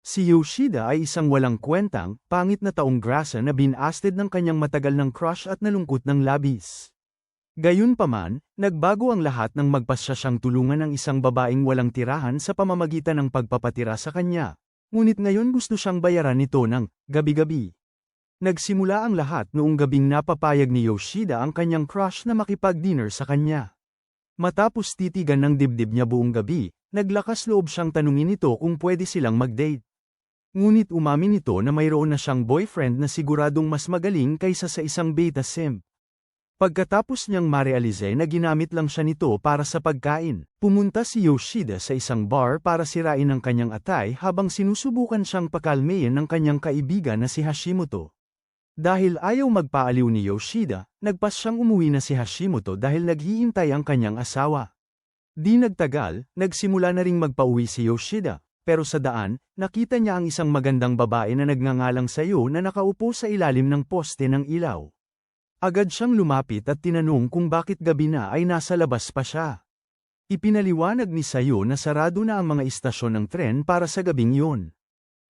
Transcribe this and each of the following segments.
Si Yoshida ay isang walang kwentang, pangit na taong grasa na binasted ng kanyang matagal ng crush at nalungkot ng labis. Gayunpaman, nagbago ang lahat nang magpasya siyang tulungan ng isang babaeng walang tirahan sa pamamagitan ng pagpapatira sa kanya. Ngunit ngayon gusto siyang bayaran nito ng gabi-gabi. Nagsimula ang lahat noong gabing napapayag ni Yoshida ang kanyang crush na makipag-dinner sa kanya. Matapos titigan ng dibdib niya buong gabi, naglakas loob siyang tanungin ito kung pwede silang mag-date. Ngunit umamin ito na mayroon na siyang boyfriend na siguradong mas magaling kaysa sa isang beta simp. Pagkatapos niyang marealize na ginamit lang siya nito para sa pagkain, pumunta si Yoshida sa isang bar para sirain ang kanyang atay habang sinusubukan siyang pakalmeyin ng kanyang kaibigan na si Hashimoto. Dahil ayaw magpaaliw ni Yoshida, nagpas siyang umuwi na si Hashimoto dahil naghihintay ang kanyang asawa. Di nagtagal, nagsimula na ring magpauwi si Yoshida. Pero sa daan, nakita niya ang isang magandang babae na nagngangalang Sayo na nakaupo sa ilalim ng poste ng ilaw. Agad siyang lumapit at tinanong kung bakit gabi na ay nasa labas pa siya. Ipinaliwanag ni Sayo na sarado na ang mga istasyon ng tren para sa gabing yun.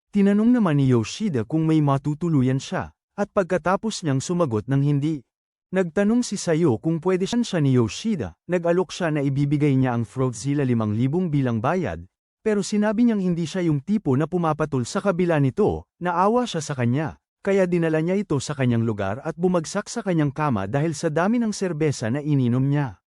Tinanong naman ni Yoshida kung may matutuluyan siya, at pagkatapos niyang sumagot ng hindi. Nagtanong si Sayo kung pwede siya ni Yoshida, nag-alok siya na ibibigay niya ang Fruitzilla 5,000 bilang bayad. Pero sinabi niyang hindi siya yung tipo na pumapatol sa kabila nito, naawa siya sa kanya, kaya dinala niya ito sa kanyang lugar at bumagsak sa kanyang kama dahil sa dami ng serbesa na ininom niya.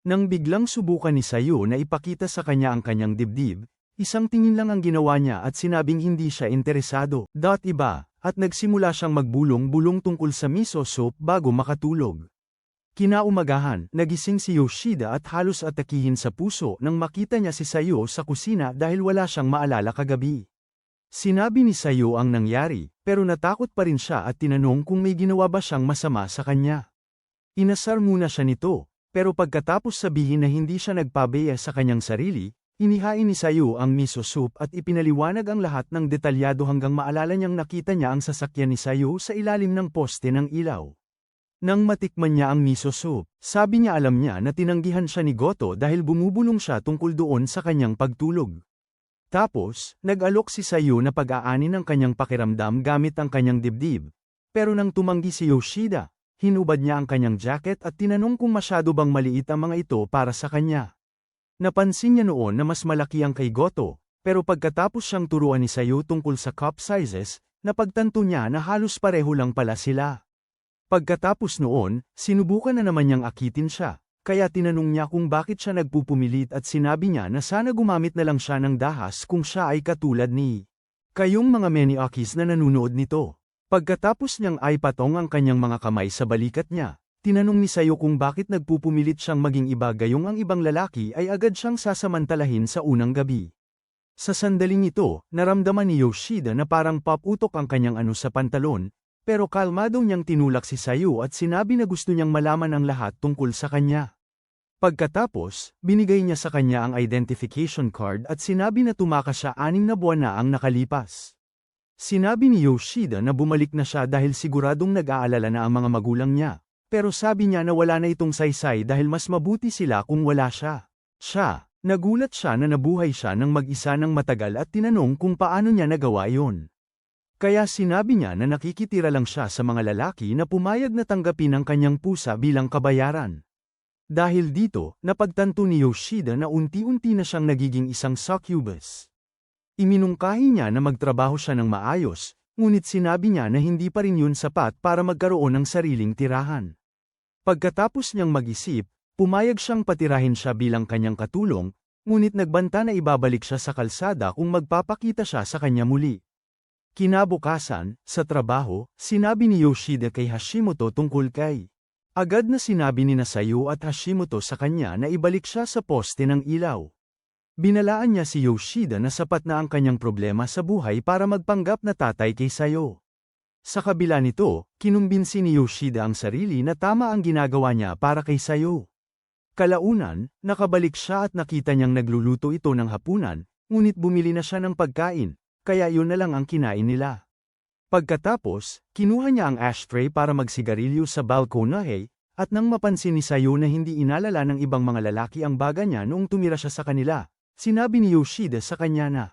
Nang biglang subukan ni Sayo na ipakita sa kanya ang kanyang dibdib, isang tingin lang ang ginawa niya at sinabing hindi siya interesado. Iba, at nagsimula siyang magbulong-bulong tungkol sa miso soup bago makatulog. Kinaumagahan, nagising si Yoshida at halos atakihin sa puso nang makita niya si Sayo sa kusina dahil wala siyang maalala kagabi. Sinabi ni Sayo ang nangyari, pero natakot pa rin siya at tinanong kung may ginawa ba siyang masama sa kanya. Inasar muna siya nito, pero pagkatapos sabihin na hindi siya nagpabeya sa kanyang sarili, inihain ni Sayo ang miso soup at ipinaliwanag ang lahat ng detalyado hanggang maalala niyang nakita niya ang sasakyan ni Sayo sa ilalim ng poste ng ilaw. Nang matikman niya ang miso soup, sabi niya alam niya na tinanggihan siya ni Goto dahil bumubulong siya tungkol doon sa kanyang pagtulog. Tapos, nag-alok si Sayo na pag-aanin ang kanyang pakiramdam gamit ang kanyang dibdib. Pero nang tumanggi si Yoshida, hinubad niya ang kanyang jacket at tinanong kung masyado bang maliit ang mga ito para sa kanya. Napansin niya noon na mas malaki ang kay Goto, pero pagkatapos siyang turuan ni Sayo tungkol sa cup sizes, napagtanto niya na halos pareho lang pala sila. Pagkatapos noon, sinubukan na naman niyang akitin siya, kaya tinanong niya kung bakit siya nagpupumilit at sinabi niya na sana gumamit na lang siya ng dahas kung siya ay katulad ni kayong mga maniakis na nanunood nito. Pagkatapos niyang aipatong ang kanyang mga kamay sa balikat niya, tinanong ni Sayo kung bakit nagpupumilit siyang maging iba gayong ang ibang lalaki ay agad siyang sasamantalahin sa unang gabi. Sa sandaling ito, naramdaman ni Yoshida na parang paputok ang kanyang sa pantalon, pero kalmado niyang tinulak si Sayo at sinabi na gusto niyang malaman ang lahat tungkol sa kanya. Pagkatapos, binigay niya sa kanya ang identification card at sinabi na tumakas siya 6 na buwan na ang nakalipas. Sinabi ni Yoshida na bumalik na siya dahil siguradong nag-aalala na ang mga magulang niya, pero sabi niya na wala na itong saysay dahil mas mabuti sila kung wala siya. Nagulat siya na nabuhay siya ng mag-isa ng matagal at tinanong kung paano niya nagawa iyon. Kaya sinabi niya na nakikitira lang siya sa mga lalaki na pumayag na tanggapin ang kanyang pusa bilang kabayaran. Dahil dito, napagtanto ni Yoshida na unti-unti na siyang nagiging isang succubus. Iminungkahi niya na magtrabaho siya ng maayos, ngunit sinabi niya na hindi pa rin yun sapat para magkaroon ng sariling tirahan. Pagkatapos niyang mag-isip, pumayag siyang patirahin siya bilang kanyang katulong, ngunit nagbanta na ibabalik siya sa kalsada kung magpapakita siya sa kanya muli. Kinabukasan, sa trabaho, sinabi ni Yoshida kay Hashimoto tungkol kay. Agad na sinabi ni Sayo at Hashimoto sa kanya na ibalik siya sa poste ng ilaw. Binalaan niya si Yoshida na sapat na ang kanyang problema sa buhay para magpanggap na tatay kay Sayo. Sa kabila nito, kinumbinsi ni Yoshida ang sarili na tama ang ginagawa niya para kay Sayo. Kalaunan, nakabalik siya at nakita niyang nagluluto ito ng hapunan, ngunit bumili na siya ng pagkain. Kaya yun na lang ang kinain nila. Pagkatapos, kinuha niya ang ashtray para magsigarilyo sa balkonahe, at nang mapansin ni Sayo na hindi inalala ng ibang mga lalaki ang baga niya noong tumira siya sa kanila, sinabi ni Yoshida sa kanya na,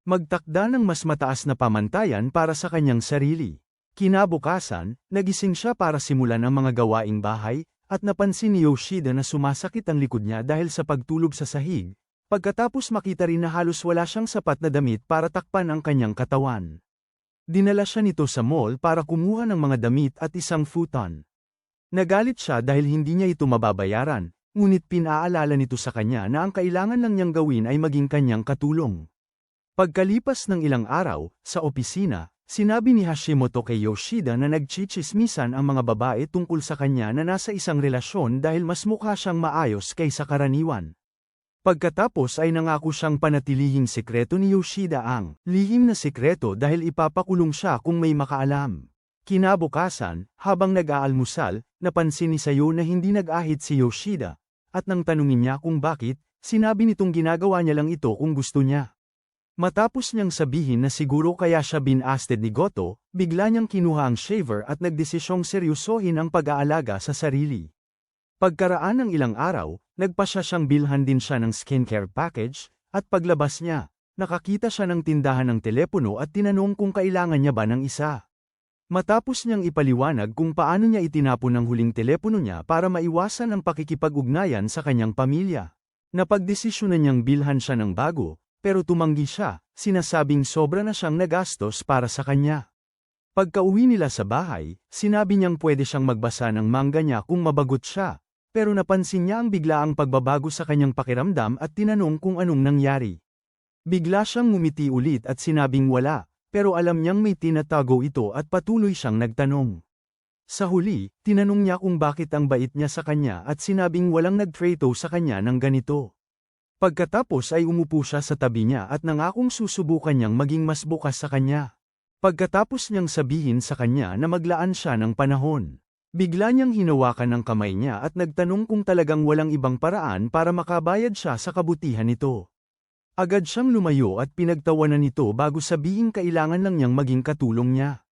magtakda ng mas mataas na pamantayan para sa kanyang sarili. Kinabukasan, nagising siya para simulan ang mga gawaing bahay, at napansin ni Yoshida na sumasakit ang likod niya dahil sa pagtulog sa sahig, pagkatapos makita rin na halos wala siyang sapat na damit para takpan ang kanyang katawan. Dinala siya nito sa mall para kumuha ng mga damit at isang futon. Nagalit siya dahil hindi niya ito mababayaran, ngunit pinaalala nito sa kanya na ang kailangan lang niyang gawin ay maging kanyang katulong. Pagkalipas ng ilang araw, sa opisina, sinabi ni Hashimoto kay Yoshida na nagchichismisan ang mga babae tungkol sa kanya na nasa isang relasyon dahil mas mukha siyang maayos kaysa karaniwan. Pagkatapos ay nangako siyang panatilihing sekreto ni Yoshida ang lihim na sekreto dahil ipapakulong siya kung may makaalam. Kinabukasan, habang nag-aalmusal, napansin ni Sayo na hindi nag-ahit si Yoshida, at nang tanungin niya kung bakit, sinabi nitong ginagawa niya lang ito kung gusto niya. Matapos niyang sabihin na siguro kaya siya binasted ni Goto, bigla niyang kinuha ang shaver at nagdesisyong seryosohin ang pag-aalaga sa sarili. Pagkaraan ng ilang araw, nagpasya siyang bilhan din siya ng skincare package, at paglabas niya, nakakita siya ng tindahan ng telepono at tinanong kung kailangan niya ba ng isa. Matapos niyang ipaliwanag kung paano niya itinapon ang huling telepono niya para maiwasan ang pakikipag-ugnayan sa kanyang pamilya. Napagdesisyonan niyang bilhan siya ng bago, pero tumanggi siya, sinasabing sobra na siyang nagastos para sa kanya. Pagkauwi nila sa bahay, sinabi niyang pwede siyang magbasa ng manga niya kung mabagot siya, pero napansin niya ang biglaang pagbabago sa kanyang pakiramdam at tinanong kung anong nangyari. Bigla siyang ngumiti ulit at sinabing wala, pero alam niyang may tinatago ito at patuloy siyang nagtanong. Sa huli, tinanong niya kung bakit ang bait niya sa kanya at sinabing walang nagtrato sa kanya ng ganito. Pagkatapos ay umupo siya sa tabi niya at nangakong susubukan niyang maging mas bukas sa kanya. Pagkatapos niyang sabihin sa kanya na maglaan siya ng panahon, bigla niyang hinawakan ang kamay niya at nagtanong kung talagang walang ibang paraan para makabayad siya sa kabutihan nito. Agad siyang lumayo at pinagtawanan nito bago sabihin kailangan lang niyang maging katulong niya.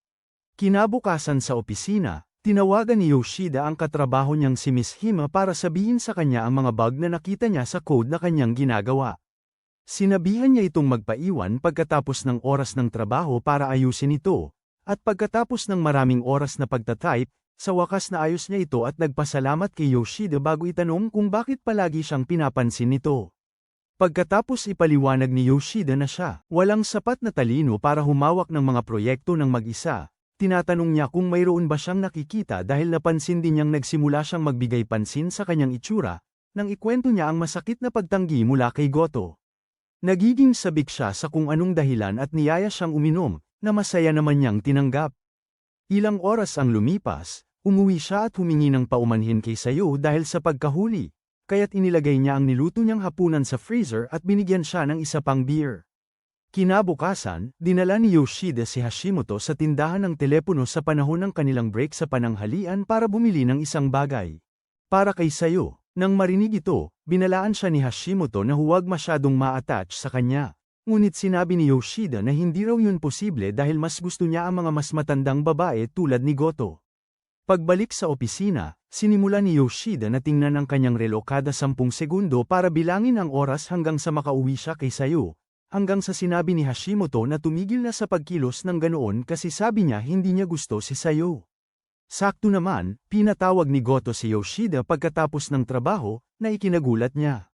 Kinabukasan sa opisina, tinawagan ni Yoshida ang katrabaho niyang si Miss Hima para sabihin sa kanya ang mga bug na nakita niya sa code na kanyang ginagawa. Sinabihan niya itong magpaiwan pagkatapos ng oras ng trabaho para ayusin ito, at pagkatapos ng maraming oras na pagtatype, sa wakas na ayos niya ito at nagpasalamat kay Yoshida bago itanong kung bakit palagi siyang pinapansin nito. Pagkatapos ipaliwanag ni Yoshida na siya walang sapat na talino para humawak ng mga proyekto ng mag-isa. Tinatanong niya kung mayroon ba siyang nakikita dahil napansin din niyang nagsimula siyang magbigay pansin sa kanyang itsura, nang ikwento niya ang masakit na pagtanggi mula kay Goto. Nagiging sabik siya sa kung anong dahilan at niyaya siyang uminom, na masaya naman niyang tinanggap. Ilang oras ang lumipas, umuwi siya at humingi ng paumanhin kay Sayo dahil sa pagkahuli, kaya't inilagay niya ang niluto niyang hapunan sa freezer at binigyan siya ng isa pang beer. Kinabukasan, dinala ni Yoshida si Hashimoto sa tindahan ng telepono sa panahon ng kanilang break sa pananghalian para bumili ng isang bagay. Para kay Sayo, nang marinig ito, binalaan siya ni Hashimoto na huwag masyadong ma-attach sa kanya. Ngunit sinabi ni Yoshida na hindi raw yun posible dahil mas gusto niya ang mga mas matandang babae tulad ni Goto. Pagbalik sa opisina, sinimula ni Yoshida na tingnan ang kanyang relo kada 10 segundo para bilangin ang oras hanggang sa makauwi siya kay Sayo. Hanggang sa sinabi ni Hashimoto na tumigil na sa pagkilos ng ganoon kasi sabi niya hindi niya gusto si Sayo. Sakto naman, pinatawag ni Goto si Yoshida pagkatapos ng trabaho, na ikinagulat niya.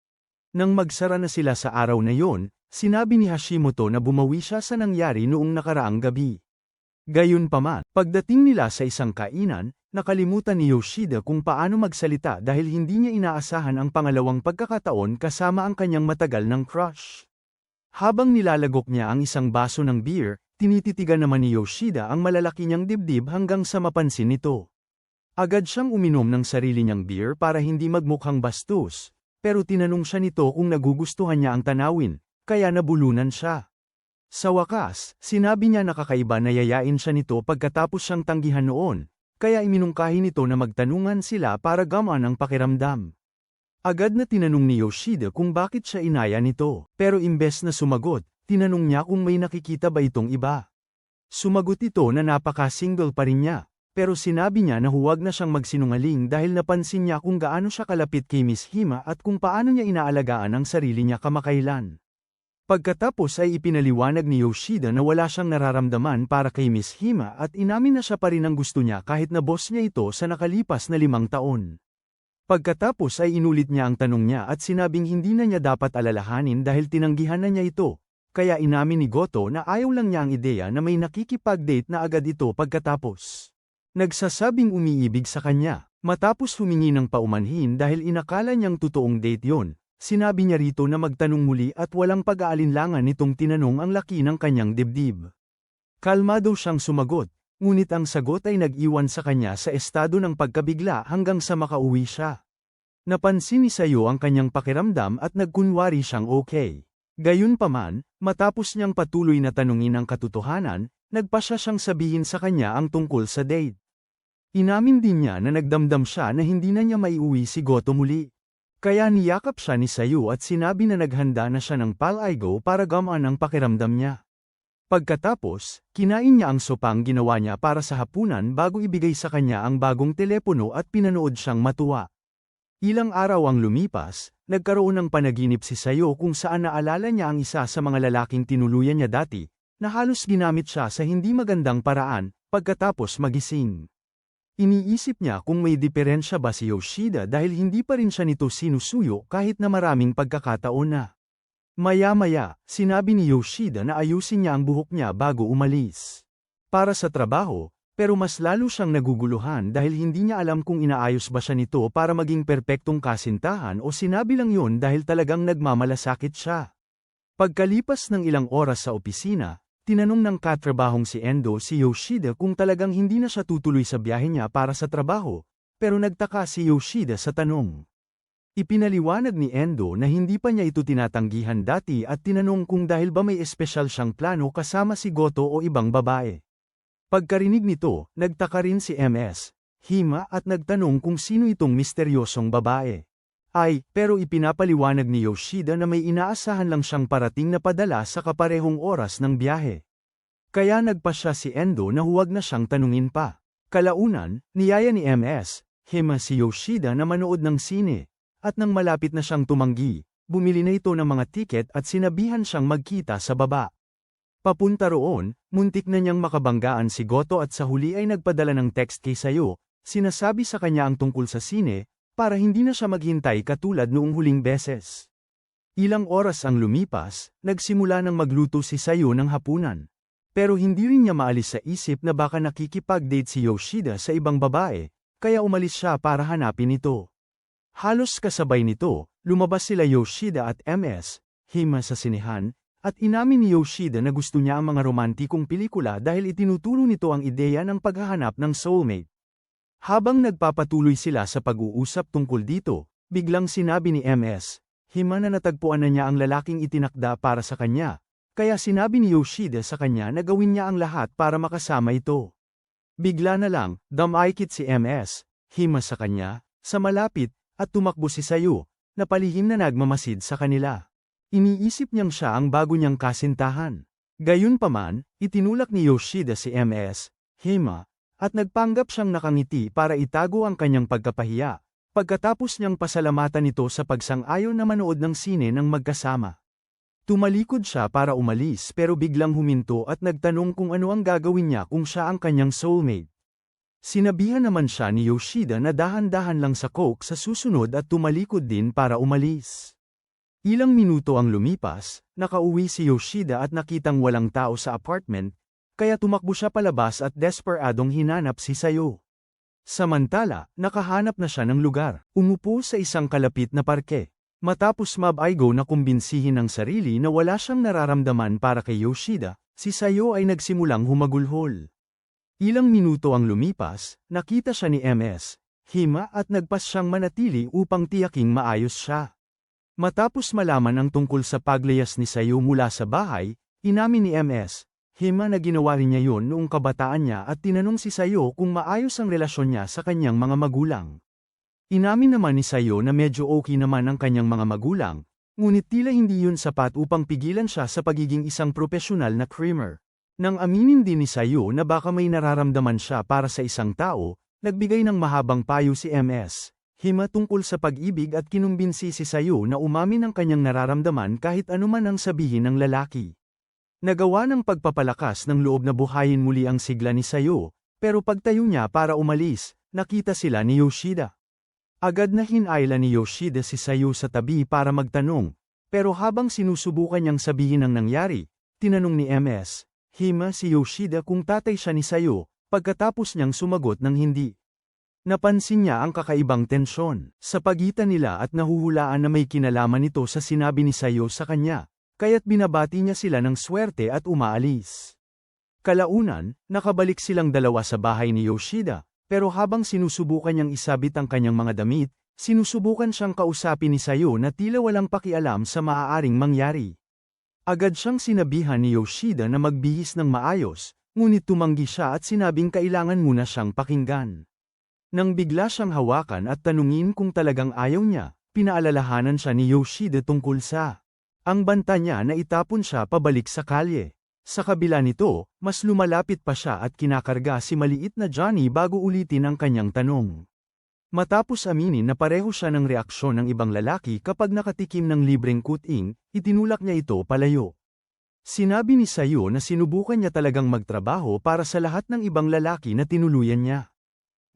Nang magsara na sila sa araw na yon, sinabi ni Hashimoto na bumawi siya sa nangyari noong nakaraang gabi. Gayunpaman, pagdating nila sa isang kainan, nakalimutan ni Yoshida kung paano magsalita dahil hindi niya inaasahan ang pangalawang pagkakataon kasama ang kanyang matagal ng crush. Habang nilalagok niya ang isang baso ng beer, tinititigan naman ni Yoshida ang malalaki niyang dibdib hanggang sa mapansin nito. Agad siyang uminom ng sarili niyang beer para hindi magmukhang bastos, pero tinanong siya nito kung nagugustuhan niya ang tanawin, kaya nabulunan siya. Sa wakas, sinabi niya na kakaiba na yayain siya nito pagkatapos siyang tanggihan noon, kaya iminungkahi nito na magtanungan sila para gamaan ang pakiramdam. Agad na tinanong ni Yoshida kung bakit siya inaya nito, pero imbes na sumagot, tinanong niya kung may nakikita ba itong iba. Sumagot ito na napaka-single pa rin niya, pero sinabi niya na huwag na siyang magsinungaling dahil napansin niya kung gaano siya kalapit kay Miss Hima at kung paano niya inaalagaan ang sarili niya kamakailan. Pagkatapos ay ipinaliwanag ni Yoshida na wala siyang nararamdaman para kay Miss Hima at inamin na siya pa rin ang gusto niya kahit na boss niya ito sa nakalipas na 5 taon. Pagkatapos ay inulit niya ang tanong niya at sinabing hindi na niya dapat alalahanin dahil tinanggihan na niya ito, kaya inamin ni Goto na ayaw lang niya ang ideya na may nakikipag-date na agad ito pagkatapos. Nagsasabing umiibig sa kanya, matapos humingi ng paumanhin dahil inakala niyang totoong date yon. Sinabi niya rito na magtanong muli at walang pag-aalinlangan nitong tinanong ang laki ng kanyang dibdib. Kalmado siyang sumagot, ngunit ang sagot ay nag-iwan sa kanya sa estado ng pagkabigla hanggang sa makauwi siya. Napansin ni Sayo ang kanyang pakiramdam at nagkunwari siyang okay. Gayunpaman, matapos niyang patuloy na tanungin ang katotohanan, nagpasya siyang sabihin sa kanya ang tungkol sa date. Inamin din niya na nagdamdam siya na hindi na niya maiuwi si Goto muli. Kaya niyakap siya ni Sayo at sinabi na naghanda na siya ng palaigo para gamaan ang pakiramdam niya. Pagkatapos, kinain niya ang sopang ginawa niya para sa hapunan bago ibigay sa kanya ang bagong telepono at pinanood siyang matuwa. Ilang araw ang lumipas, nagkaroon ng panaginip si Sayo kung saan naalala niya ang isa sa mga lalaking tinuluyan niya dati, na halos ginamit siya sa hindi magandang paraan, pagkatapos magising. Iniisip niya kung may diferensya ba si Yoshida dahil hindi pa rin siya nito sinusuyo kahit na maraming pagkakataon na. Maya-maya, sinabi ni Yoshida na ayusin niya ang buhok niya bago umalis. Para sa trabaho, pero mas lalo siyang naguguluhan dahil hindi niya alam kung inaayos ba siya nito para maging perpektong kasintahan o sinabi lang yon dahil talagang nagmamalasakit siya. Pagkalipas ng ilang oras sa opisina, tinanong ng katrabahong si Endo si Yoshida kung talagang hindi na siya tutuloy sa biyahe niya para sa trabaho, pero nagtaka si Yoshida sa tanong. Ipinaliwanag ni Endo na hindi pa niya ito tinatanggihan dati at tinanong kung dahil ba may espesyal siyang plano kasama si Goto o ibang babae. Pagkarinig nito, nagtaka rin si MS Hima at nagtanong kung sino itong misteryosong babae. Pero ipinapaliwanag ni Yoshida na may inaasahan lang siyang parating na padala sa kaparehong oras ng biyahe. Kaya nagpasya si Endo na huwag na siyang tanungin pa. Kalaunan, niyaya ni MS Hima si Yoshida na manood ng sine, at nang malapit na siyang tumanggi, bumili na ito ng mga tiket at sinabihan siyang magkita sa baba. Papunta roon, muntik na niyang makabanggaan si Goto at sa huli ay nagpadala ng text kay Sayo, sinasabi sa kanya ang tungkol sa sine, para hindi na siya maghintay katulad noong huling beses. Ilang oras ang lumipas, nagsimula ng magluto si Sayo ng hapunan. Pero hindi rin niya maalis sa isip na baka nakikipag-date si Yoshida sa ibang babae, kaya umalis siya para hanapin ito. Halos kasabay nito, lumabas sila Yoshida at MS Hima sa sinehan, at inamin ni Yoshida na gusto niya ang mga romantikong pelikula dahil itinuturo nito ang ideya ng paghahanap ng soulmate. Habang nagpapatuloy sila sa pag-uusap tungkol dito, biglang sinabi ni MS Hima na natagpuan na niya ang lalaking itinakda para sa kanya, kaya sinabi ni Yoshida sa kanya na gawin niya ang lahat para makasama ito. Bigla na lang, dumaikit si MS Hima sa kanya, sa malapit, at tumakbo si Sayo, na palihim na nagmamasid sa kanila. Iniisip niyang siya ang bago niyang kasintahan. Gayunpaman, itinulak ni Yoshida si MS Hima, at nagpanggap siyang nakangiti para itago ang kanyang pagkapahiya, pagkatapos niyang pasalamatan ito sa pagsang-ayon na manood ng sine ng magkasama. Tumalikod siya para umalis pero biglang huminto at nagtanong kung ano ang gagawin niya kung siya ang kanyang soulmate. Sinabihan naman siya ni Yoshida na dahan-dahan lang sa coke sa susunod at tumalikod din para umalis. Ilang minuto ang lumipas, nakauwi si Yoshida at nakitang walang tao sa apartment, kaya tumakbo siya palabas at desperadong hinanap si Sayo. Samantala, nakahanap na siya ng lugar, umupo sa isang kalapit na parke. Matapos mabaigo na kumbinsihin ng sarili na wala siyang nararamdaman para kay Yoshida, si Sayo ay nagsimulang humagulhol. Ilang minuto ang lumipas, nakita siya ni MS Hima at nagpas siyang manatili upang tiyaking maayos siya. Matapos malaman ang tungkol sa paglayas ni Sayo mula sa bahay, inamin ni MS Hima na ginawa rin niya yun noong kabataan niya at tinanong si Sayo kung maayos ang relasyon niya sa kanyang mga magulang. Inamin naman ni Sayo na medyo okay naman ang kanyang mga magulang, ngunit tila hindi yun sapat upang pigilan siya sa pagiging isang profesional na creamer. Nang aminin din ni Sayo na baka may nararamdaman siya para sa isang tao, nagbigay ng mahabang payo si MS Hima tungkol sa pag-ibig at kinumbinsi si Sayo na umamin ng kanyang nararamdaman kahit anuman ang sabihin ng lalaki. Nagawa ng pagpapalakas ng loob na buhayin muli ang sigla ni Sayo, pero pagtayo niya para umalis, nakita sila ni Yoshida. Agad na hinayla ni Yoshida si Sayo sa tabi para magtanong, pero habang sinusubukan niyang sabihin ang nangyari, tinanong ni MS, Hima si Yoshida kung tatay siya ni Sayo, pagkatapos niyang sumagot ng hindi. Napansin niya ang kakaibang tensyon sa pagitan nila at nahuhulaan na may kinalaman ito sa sinabi ni Sayo sa kanya, kaya't binabati niya sila ng swerte at umaalis. Kalaunan, nakabalik silang dalawa sa bahay ni Yoshida, pero habang sinusubukan niyang isabit ang kanyang mga damit, sinusubukan siyang kausapin ni Sayo na tila walang pakialam sa maaaring mangyari. Agad siyang sinabihan ni Yoshida na magbihis ng maayos, ngunit tumanggi siya at sinabing kailangan muna siyang pakinggan. Nang bigla siyang hawakan at tanungin kung talagang ayaw niya, pinaalalahanan siya ni Yoshida tungkol sa ang banta niya na itapon siya pabalik sa kalye. Sa kabila nito, mas lumalapit pa siya at kinakarga si maliit na Johnny bago ulitin ang kanyang tanong. Matapos aminin na pareho siya ng reaksyon ng ibang lalaki kapag nakatikim ng libreng kuting, itinulak niya ito palayo. Sinabi ni Sayo na sinubukan niya talagang magtrabaho para sa lahat ng ibang lalaki na tinuluyan niya.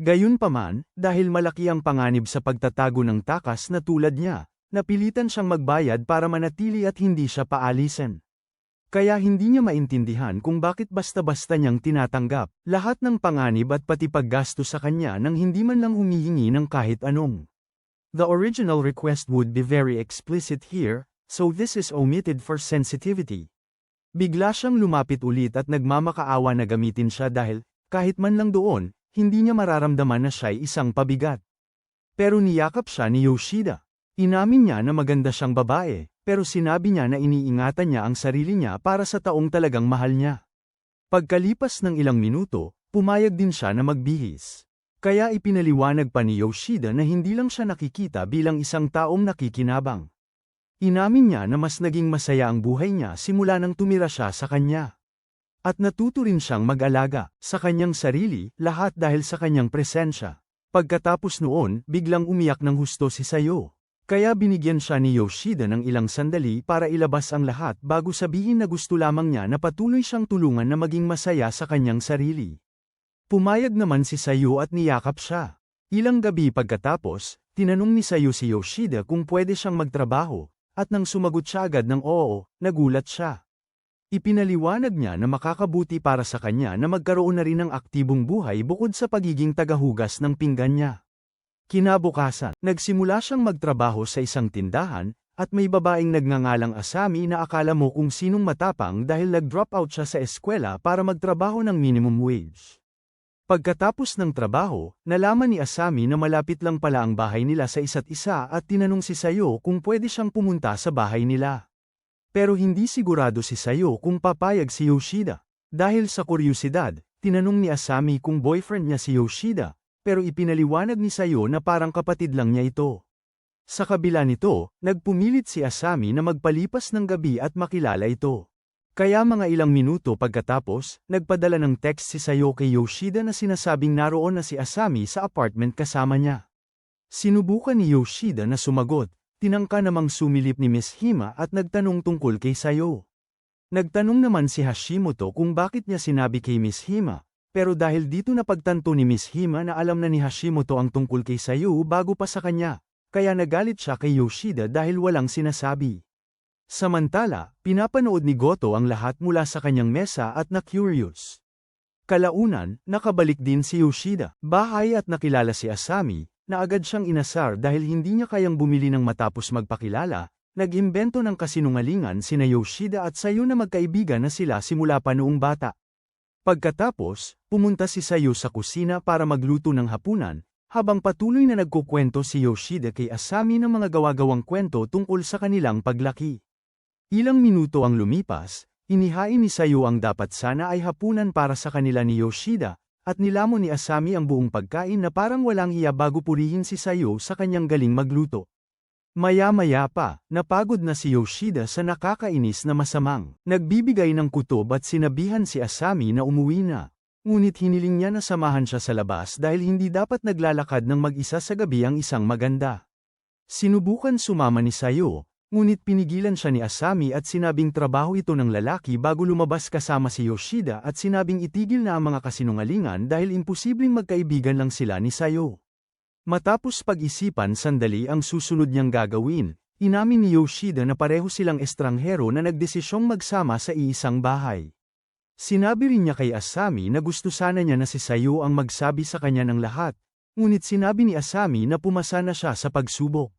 Gayunpaman, dahil malaki ang panganib sa pagtatago ng takas na tulad niya, napilitan siyang magbayad para manatili at hindi siya paalisin. Kaya hindi niya maintindihan kung bakit basta-basta niyang tinatanggap lahat ng panganib at pati paggasto sa kanya nang hindi man lang humihingi ng kahit anong. The original request would be very explicit here, so this is omitted for sensitivity. Bigla siyang lumapit ulit at nagmamakaawa na gamitin siya dahil, kahit man lang doon, hindi niya mararamdaman na siya'y isang pabigat. Pero niyakap siya ni Yoshida. Inamin niya na maganda siyang babae, pero sinabi niya na iniingatan niya ang sarili niya para sa taong talagang mahal niya. Pagkalipas ng ilang minuto, pumayag din siya na magbihis. Kaya ipinaliwanag pa ni Yoshida na hindi lang siya nakikita bilang isang taong nakikinabang. Inamin niya na mas naging masaya ang buhay niya simula nang tumira siya sa kanya. At natuto rin siyang mag-alaga sa kanyang sarili, lahat dahil sa kanyang presensya. Pagkatapos noon, biglang umiyak ng husto si Sayo. Kaya binigyan siya ni Yoshida ng ilang sandali para ilabas ang lahat bago sabihin na gusto lamang niya na patuloy siyang tulungan na maging masaya sa kanyang sarili. Pumayag naman si Sayo at niyakap siya. Ilang gabi pagkatapos, tinanong ni Sayo si Yoshida kung pwede siyang magtrabaho, at nang sumagot siya agad ng oo, nagulat siya. Ipinaliwanag niya na makakabuti para sa kanya na magkaroon na rin ng aktibong buhay bukod sa pagiging tagahugas ng pinggan niya. Kinabukasan, nagsimula siyang magtrabaho sa isang tindahan, at may babaeng nagngangalang Asami na akala mo kung sinong matapang dahil nag-drop out siya sa eskwela para magtrabaho ng minimum wage. Pagkatapos ng trabaho, nalaman ni Asami na malapit lang pala ang bahay nila sa isa't isa at tinanong si Sayo kung pwede siyang pumunta sa bahay nila. Pero hindi sigurado si Sayo kung papayag si Yoshida. Dahil sa kuryosidad, tinanong ni Asami kung boyfriend niya si Yoshida, pero ipinaliwanag ni Sayo na parang kapatid lang niya ito. Sa kabila nito, nagpumilit si Asami na magpalipas ng gabi at makilala ito. Kaya mga ilang minuto pagkatapos, nagpadala ng text si Sayo kay Yoshida na sinasabing naroon na si Asami sa apartment kasama niya. Sinubukan ni Yoshida na sumagot, tinangka namang sumilip ni Miss Hima at nagtanong tungkol kay Sayo. Nagtanong naman si Hashimoto kung bakit niya sinabi kay Miss Hima. Pero dahil dito napagtanto ni Miss Hima na alam na ni Hashimoto ang tungkol kay Sayo bago pa sa kanya, kaya nagalit siya kay Yoshida dahil walang sinasabi. Samantala, pinapanood ni Goto ang lahat mula sa kanyang mesa at na-curious. Kalaunan, nakabalik din si Yoshida, bahay at nakilala si Asami, na agad siyang inasar dahil hindi niya kayang bumili ng matapos magpakilala, nag-imbento ng kasinungalingan sina Yoshida at Sayo na magkaibigan na sila simula pa noong bata. Pagkatapos, pumunta si Sayo sa kusina para magluto ng hapunan, habang patuloy na nagkukwento si Yoshida kay Asami ng mga gawa-gawang kwento tungkol sa kanilang paglaki. Ilang minuto ang lumipas, inihain ni Sayo ang dapat sana ay hapunan para sa kanila ni Yoshida, at nilamon ni Asami ang buong pagkain na parang walang hiya bago purihin si Sayo sa kanyang galing magluto. Maya-maya pa, napagod na si Yoshida sa nakakainis na masamang nagbibigay ng kutob at sinabihan si Asami na umuwi na. Ngunit hiniling niya na samahan siya sa labas dahil hindi dapat naglalakad ng mag-isa sa gabi ang isang maganda. Sinubukan sumama ni Sayo, ngunit pinigilan siya ni Asami at sinabing trabaho ito ng lalaki bago lumabas kasama si Yoshida at sinabing itigil na ang mga kasinungalingan dahil imposibleng magkaibigan lang sila ni Sayo. Matapos pag-isipan sandali ang susunod niyang gagawin, inamin ni Yoshida na pareho silang estranghero na nagdesisyong magsama sa iisang bahay. Sinabi rin niya kay Asami na gusto sana niya na si Sayo ang magsabi sa kanya ng lahat, ngunit sinabi ni Asami na pumasa na siya sa pagsubok.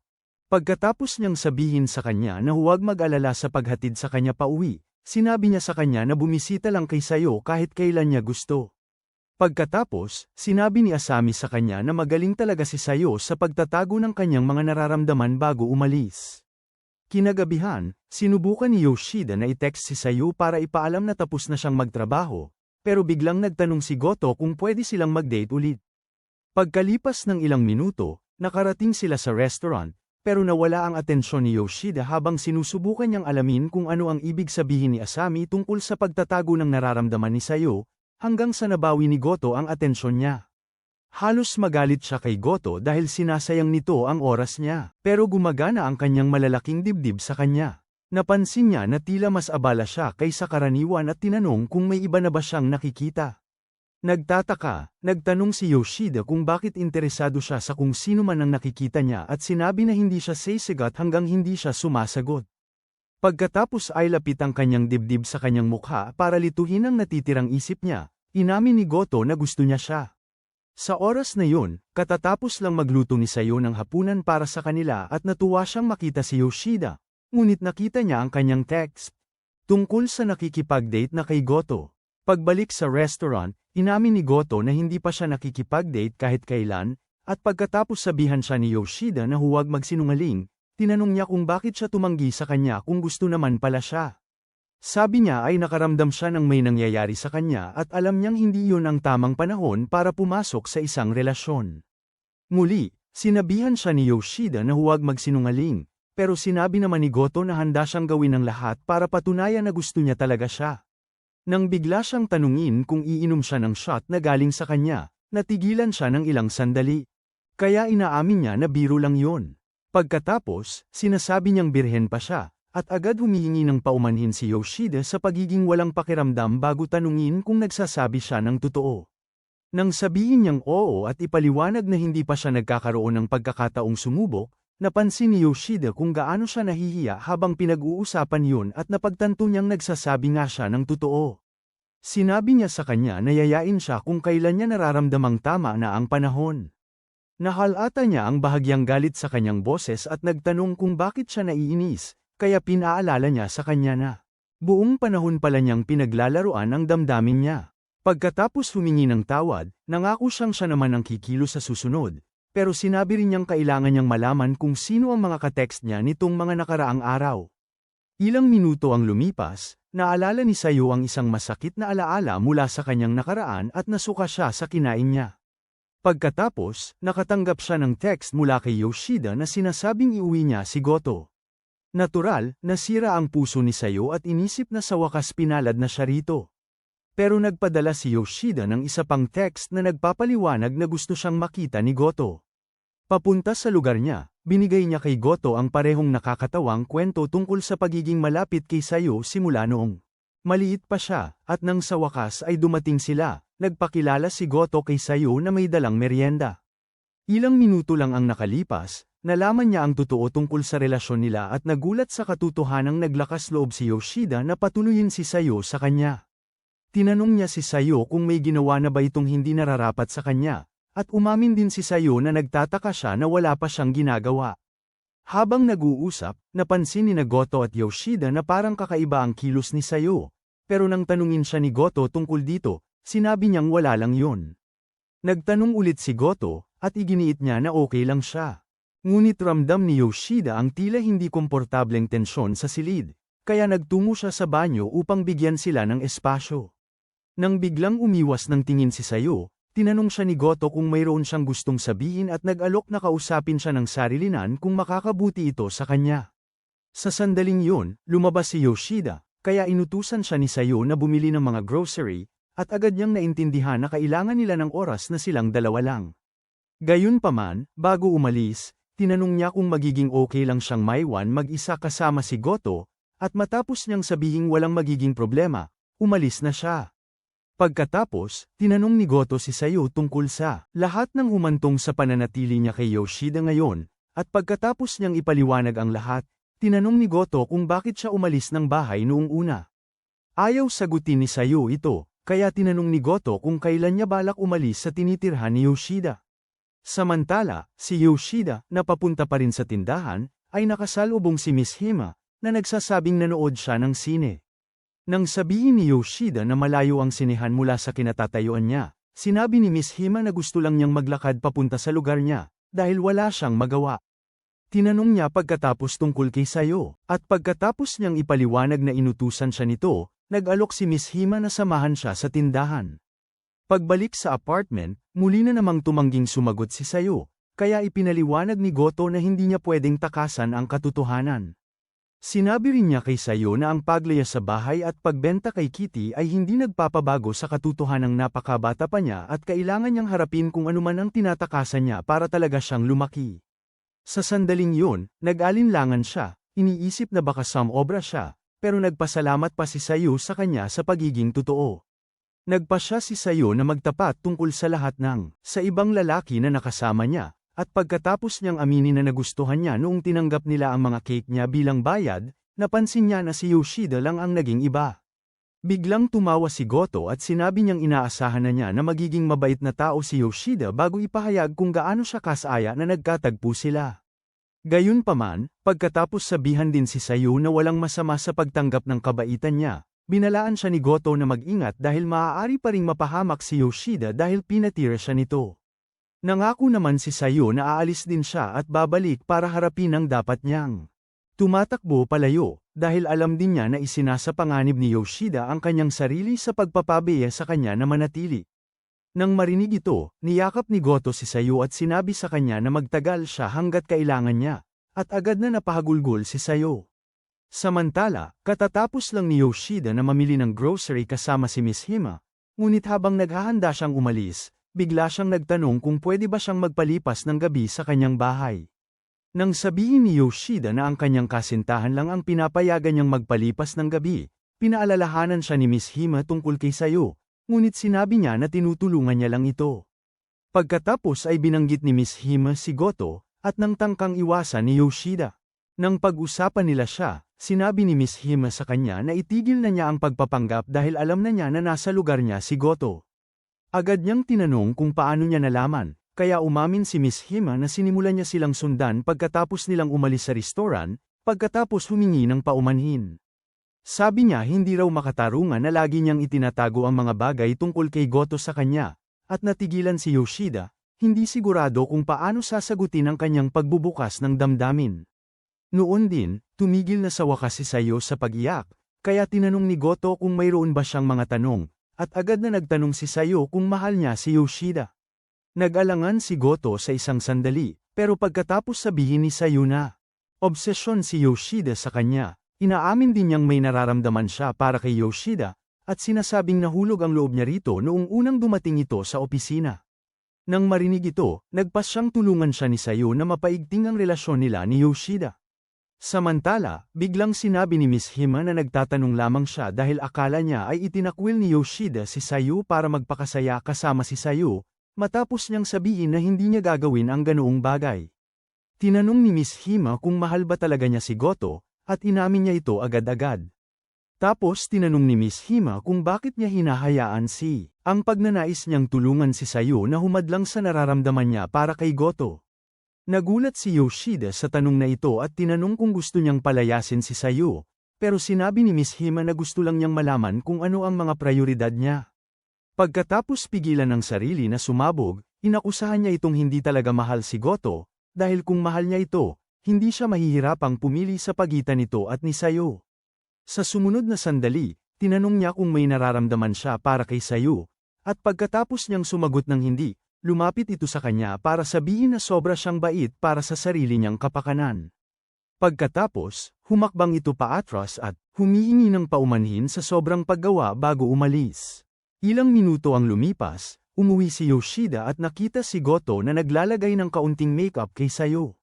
Pagkatapos niyang sabihin sa kanya na huwag mag-alala sa paghatid sa kanya pauwi, sinabi niya sa kanya na bumisita lang kay Sayo kahit kailan niya gusto. Pagkatapos, sinabi ni Asami sa kanya na magaling talaga si Sayo sa pagtatago ng kanyang mga nararamdaman bago umalis. Kinagabihan, sinubukan ni Yoshida na i-text si Sayo para ipaalam na tapos na siyang magtrabaho, pero biglang nagtanong si Goto kung pwede silang mag-date ulit. Pagkalipas ng ilang minuto, nakarating sila sa restaurant, pero nawala ang atensyon ni Yoshida habang sinusubukan niyang alamin kung ano ang ibig sabihin ni Asami tungkol sa pagtatago ng nararamdaman ni Sayo, hanggang sa nabawi ni Goto ang atensyon niya. Halos magalit siya kay Goto dahil sinasayang nito ang oras niya, pero gumagana ang kanyang malalaking dibdib sa kanya. Napansin niya na tila mas abala siya kaysa karaniwan at tinanong kung may iba na ba siyang nakikita. Nagtataka, nagtanong si Yoshida kung bakit interesado siya sa kung sino man ang nakikita niya at sinabi na hindi siya sisigat hanggang hindi siya sumasagot. Pagkatapos ay lapit ang kanyang dibdib sa kanyang mukha para lituhin ang natitirang isip niya, inamin ni Goto na gusto niya siya. Sa oras na yun, katatapos lang magluto ni Sayo ng hapunan para sa kanila at natuwa siyang makita si Yoshida, ngunit nakita niya ang kanyang text tungkol sa nakikipag-date na kay Goto. Pagbalik sa restaurant, inamin ni Goto na hindi pa siya nakikipag-date kahit kailan, at pagkatapos sabihan siya ni Yoshida na huwag magsinungaling, tinanong niya kung bakit siya tumanggi sa kanya kung gusto naman pala siya. Sabi niya ay nakaramdam siya ng may nangyayari sa kanya at alam niyang hindi yun ang tamang panahon para pumasok sa isang relasyon. Muli, sinabihan siya ni Yoshida na huwag magsinungaling, pero sinabi naman ni Goto na handa siyang gawin ang lahat para patunayan na gusto niya talaga siya. Nang bigla siyang tanungin kung iinom siya ng shot na galing sa kanya, natigilan siya ng ilang sandali. Kaya inaamin niya na biro lang yun. Pagkatapos, sinasabi niyang birhen pa siya, at agad humihingi ng paumanhin si Yoshida sa pagiging walang pakiramdam bago tanungin kung nagsasabi siya ng totoo. Nang sabihin niyang oo at ipaliwanag na hindi pa siya nagkakaroon ng pagkakataong sumubok, napansin ni Yoshida kung gaano siya nahihiya habang pinag-uusapan yun at napagtanto niyang nagsasabi nga siya ng totoo. Sinabi niya sa kanya na yayain siya kung kailan niya nararamdamang tama na ang panahon. Nahalata niya ang bahagyang galit sa kanyang boses at nagtanong kung bakit siya naiinis, kaya pinaalala niya sa kanya na buong panahon pala niyang pinaglalaruan ang damdamin niya. Pagkatapos humingi ng tawad, nangako siyang siya naman ang kikilos sa susunod. Pero sinabi rin niyang kailangan niyang malaman kung sino ang mga ka-text niya nitong mga nakaraang araw. Ilang minuto ang lumipas, naalala ni Sayo ang isang masakit na alaala mula sa kanyang nakaraan at nasuka siya sa kinain niya. Pagkatapos, nakatanggap siya ng text mula kay Yoshida na sinasabing iuwi niya si Goto. Natural, nasira ang puso ni Sayo at inisip na sa wakas pinalad na siya rito. Pero nagpadala si Yoshida ng isa pang text na nagpapaliwanag na gusto siyang makita ni Goto. Papunta sa lugar niya, binigay niya kay Goto ang parehong nakakatawang kwento tungkol sa pagiging malapit kay Sayo simula noong maliit pa siya, at nang sa wakas ay dumating sila, nagpakilala si Goto kay Sayo na may dalang merienda. Ilang minuto lang ang nakalipas, nalaman niya ang totoo tungkol sa relasyon nila at nagulat sa katotohanang naglakas loob si Yoshida na patuloyin si Sayo sa kanya. Tinanong niya si Sayo kung may ginawa na ba itong hindi nararapat sa kanya, at umamin din si Sayo na nagtataka siya na wala pa siyang ginagawa. Habang nag-uusap, napansin ni Goto at Yoshida na parang kakaiba ang kilos ni Sayo, pero nang tanungin siya ni Goto tungkol dito, sinabi niyang wala lang yun. Nagtanong ulit si Goto, at iginiit niya na okay lang siya. Ngunit ramdam ni Yoshida ang tila hindi komportableng tensyon sa silid, kaya nagtungo siya sa banyo upang bigyan sila ng espasyo. Nang biglang umiwas ng tingin si Sayo, tinanong siya ni Goto kung mayroon siyang gustong sabihin at nag-alok na kausapin siya ng sarilinan kung makakabuti ito sa kanya. Sa sandaling yun, lumabas si Yoshida, kaya inutusan siya ni Sayo na bumili ng mga grocery, at agad niyang naintindihan na kailangan nila ng oras na silang dalawa lang. Gayunpaman, bago umalis, tinanong niya kung magiging okay lang siyang maiwan mag-isa kasama si Goto, at matapos niyang sabihing walang magiging problema, umalis na siya. Pagkatapos, tinanong ni Goto si Sayu tungkol sa lahat ng humantong sa pananatili niya kay Yoshida ngayon, at pagkatapos niyang ipaliwanag ang lahat, tinanong ni Goto kung bakit siya umalis ng bahay noong una. Ayaw sagutin ni Sayu ito, kaya tinanong ni Goto kung kailan niya balak umalis sa tinitirhan ni Yoshida. Samantala, si Yoshida, na papunta pa rin sa tindahan, ay nakasalubong si Miss Hima, na nagsasabing nanood siya ng sine. Nang sabihin ni Yoshida na malayo ang sinehan mula sa kinatatayuan niya, sinabi ni Miss Hima na gusto lang niyang maglakad papunta sa lugar niya, dahil wala siyang magawa. Tinanong niya pagkatapos tungkol kay Sayo, at pagkatapos niyang ipaliwanag na inutusan siya nito, nag-alok si Miss Hima na samahan siya sa tindahan. Pagbalik sa apartment, muli na namang tumangging sumagot si Sayo, kaya ipinaliwanag ni Goto na hindi niya pwedeng takasan ang katotohanan. Sinabi rin niya kay Sayo na ang paglaya sa bahay at pagbenta kay Kitty ay hindi nagpapabago sa katotohanang napakabata pa niya at kailangan niyang harapin kung anuman ang tinatakasan niya para talaga siyang lumaki. Sa sandaling yun, nag-alinlangan siya, iniisip na baka samobra siya, pero nagpasalamat pa si Sayo sa kanya sa pagiging totoo. Nagpasya si Sayo na magtapat tungkol sa lahat sa ibang lalaki na nakasama niya, at pagkatapos niyang aminin na nagustuhan niya noong tinanggap nila ang mga cake niya bilang bayad, napansin niya na si Yoshida lang ang naging iba. Biglang tumawa si Goto at sinabi niyang inaasahan na niya na magiging mabait na tao si Yoshida bago ipahayag kung gaano siya kasaya na nagkatagpo sila. Gayunpaman, pagkatapos sabihan din si Sayo na walang masama sa pagtanggap ng kabaitan niya, binalaan siya ni Goto na mag-ingat dahil maaari pa ring mapahamak si Yoshida dahil pinatira siya nito. Nangako naman si Sayo na aalis din siya at babalik para harapin ang dapat niyang tumatakbo palayo, dahil alam din niya na isinasapanganib ni Yoshida ang kanyang sarili sa pagpapabeya sa kanya na manatili. Nang marinig ito, niyakap ni Goto si Sayo at sinabi sa kanya na magtagal siya hanggat kailangan niya, at agad na napahagulgol si Sayo. Samantala, katatapos lang ni Yoshida na mamili ng grocery kasama si Miss Hima, ngunit habang naghahanda siyang umalis, bigla siyang nagtanong kung pwede ba siyang magpalipas ng gabi sa kanyang bahay. Nang sabihin ni Yoshida na ang kanyang kasintahan lang ang pinapayagan niyang magpalipas ng gabi, pinaalalahanan siya ni Miss Hima tungkol kay Sayo, ngunit sinabi niya na tinutulungan niya lang ito. Pagkatapos ay binanggit ni Miss Hima si Goto, at nang tangkang iwasan ni Yoshida. Nang pag-usapan nila siya, sinabi ni Miss Hima sa kanya na itigil na niya ang pagpapanggap dahil alam na niya na nasa lugar niya si Goto. Agad niyang tinanong kung paano niya nalaman, kaya umamin si Miss Hima na sinimulan niya silang sundan pagkatapos nilang umalis sa restoran, pagkatapos humingi ng paumanhin. Sabi niya hindi raw makatarungan na lagi niyang itinatago ang mga bagay tungkol kay Goto sa kanya, at natigilan si Yoshida, hindi sigurado kung paano sasagutin ang kanyang pagbubukas ng damdamin. Noon din, tumigil na sa wakas si Sayo sa pag-iyak, kaya tinanong ni Goto kung mayroon ba siyang mga tanong, at agad na nagtanong si Sayo kung mahal niya si Yoshida. Nag-alangan si Goto sa isang sandali, pero pagkatapos sabihin ni Sayo na obsesyon si Yoshida sa kanya, inaamin din niyang may nararamdaman siya para kay Yoshida, at sinasabing nahulog ang loob niya rito noong unang dumating ito sa opisina. Nang marinig ito, nagpasyang tulungan siya ni Sayo na mapaigting ang relasyon nila ni Yoshida. Samantala, biglang sinabi ni Miss Hima na nagtatanong lamang siya dahil akala niya ay itinakwil ni Yoshida si Sayo para magpakasaya kasama si Sayo, matapos niyang sabihin na hindi niya gagawin ang ganoong bagay. Tinanong ni Miss Hima kung mahal ba talaga niya si Goto, at inamin niya ito agad-agad. Tapos tinanong ni Miss Hima kung bakit niya hinahayaan ang pagnanais niyang tulungan si Sayo na humadlang sa nararamdaman niya para kay Goto. Nagulat si Yoshida sa tanong na ito at tinanong kung gusto niyang palayasin si Sayo, pero sinabi ni Miss Hima na gusto lang niyang malaman kung ano ang mga prioridad niya. Pagkatapos pigilan ng sarili na sumabog, inakusahan niya itong hindi talaga mahal si Goto, dahil kung mahal niya ito, hindi siya mahihirapang pumili sa pagitan nito at ni Sayo. Sa sumunod na sandali, tinanong niya kung may nararamdaman siya para kay Sayo, at pagkatapos niyang sumagot ng hindi, lumapit ito sa kanya para sabihin na sobra siyang bait para sa sarili niyang kapakanan. Pagkatapos, humakbang ito paatras at humihingi ng paumanhin sa sobrang paggawa bago umalis. Ilang minuto ang lumipas, umuwi si Yoshida at nakita si Goto na naglalagay ng kaunting makeup kay Sayo.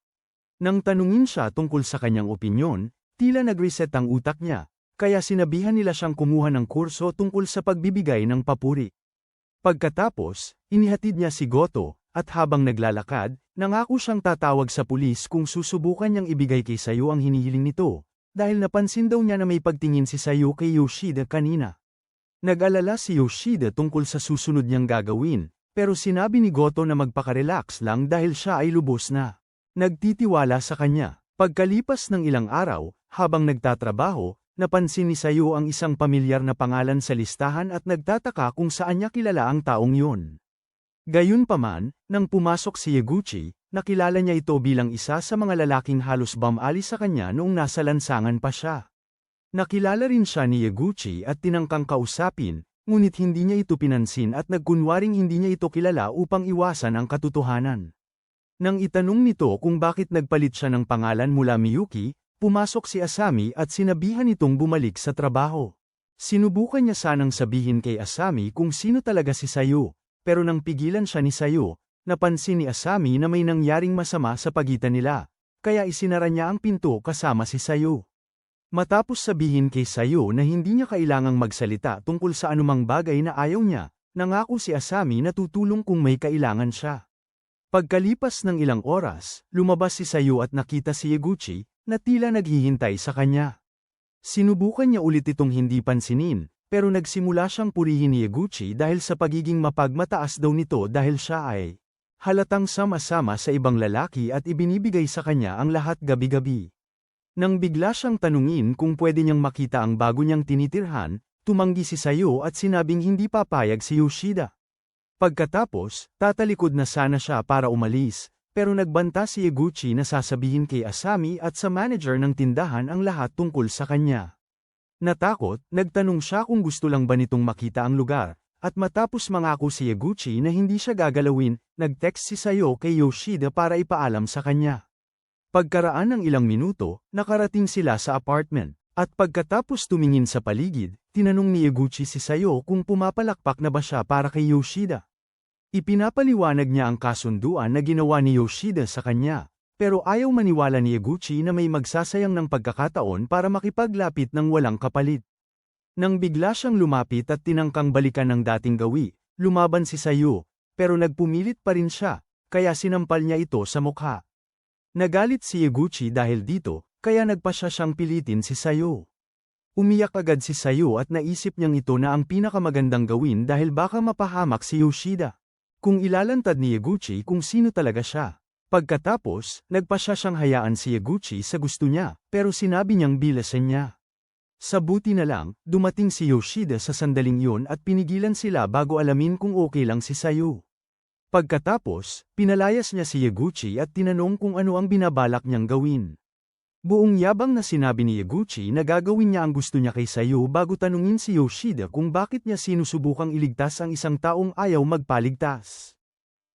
Nang tanungin siya tungkol sa kanyang opinyon, tila nag-reset ang utak niya, kaya sinabihan nila siyang kumuha ng kurso tungkol sa pagbibigay ng papuri. Pagkatapos, inihatid niya si Goto, at habang naglalakad, nangako siyang tatawag sa pulis kung susubukan niyang ibigay kay Sayo ang hinihiling nito, dahil napansin daw niya na may pagtingin si Sayo kay Yoshida kanina. Nag-alala si Yoshida tungkol sa susunod niyang gagawin, pero sinabi ni Goto na magpaka-relax lang dahil siya ay lubos na nagtitiwala sa kanya. Pagkalipas ng ilang araw, habang nagtatrabaho, napansin ni Sayo ang isang pamilyar na pangalan sa listahan at nagtataka kung saan niya kilala ang taong yun. Gayunpaman, nang pumasok si Yaguchi, nakilala niya ito bilang isa sa mga lalaking halos bumali sa kanya noong nasa lansangan pa siya. Nakilala rin siya ni Yaguchi at tinangkang kausapin, ngunit hindi niya ito pinansin at nagkunwaring hindi niya ito kilala upang iwasan ang katotohanan. Nang itanong nito kung bakit nagpalit siya ng pangalan mula Miyuki, pumasok si Asami at sinabihan itong bumalik sa trabaho. Sinubukan niya sanang sabihin kay Asami kung sino talaga si Sayo, pero nang pigilan siya ni Sayo, napansin ni Asami na may nangyaring masama sa pagitan nila, kaya isinara niya ang pinto kasama si Sayo. Matapos sabihin kay Sayo na hindi niya kailangang magsalita tungkol sa anumang bagay na ayaw niya, nangako si Asami na tutulong kung may kailangan siya. Pagkalipas ng ilang oras, lumabas si Sayo at nakita si Yaguchi, na tila naghihintay sa kanya. Sinubukan niya ulit itong hindi pansinin, pero nagsimula siyang purihin ni Yaguchi dahil sa pagiging mapagmataas daw nito dahil siya ay halatang sama-sama sa ibang lalaki at ibinibigay sa kanya ang lahat gabi-gabi. Nang bigla siyang tanungin kung pwede niyang makita ang bago niyang tinitirhan, tumanggi si Sayo at sinabing hindi papayag si Yoshida. Pagkatapos, tatalikod na sana siya para umalis, pero nagbanta si Yaguchi na sasabihin kay Asami at sa manager ng tindahan ang lahat tungkol sa kanya. Natakot, nagtanong siya kung gusto lang ba nitong makita ang lugar, at matapos mangako si Yaguchi na hindi siya gagalawin, nag-text si Sayo kay Yoshida para ipaalam sa kanya. Pagkaraan ng ilang minuto, nakarating sila sa apartment, at pagkatapos tumingin sa paligid, tinanong ni Yaguchi si Sayo kung pumapalakpak na ba siya para kay Yoshida. Ipinapaliwanag niya ang kasunduan na ginawa ni Yoshida sa kanya, pero ayaw maniwala ni Yaguchi na may magsasayang ng pagkakataon para makipaglapit ng walang kapalit. Nang bigla siyang lumapit at tinangkang balikan ng dating gawi, lumaban si Sayo, pero nagpumilit pa rin siya, kaya sinampal niya ito sa mukha. Nagalit si Yaguchi dahil dito, kaya nagpasya siyang pilitin si Sayo. Umiyak agad si Sayo at naisip niyang ito na ang pinakamagandang gawin dahil baka mapahamak si Yoshida. Kung ilalantad ni Yaguchi kung sino talaga siya. Pagkatapos, nagpasya siyang hayaan si Yaguchi sa gusto niya, pero sinabi niyang bilasan niya. Sa buti na lang, dumating si Yoshida sa sandaling yun at pinigilan sila bago alamin kung okay lang si Sayo. Pagkatapos, pinalayas niya si Yaguchi at tinanong kung ano ang binabalak niyang gawin. Buong yabang na sinabi ni Yaguchi na gagawin niya ang gusto niya kay Sayo bago tanungin si Yoshida kung bakit niya sinusubukang iligtas ang isang taong ayaw magpaligtas.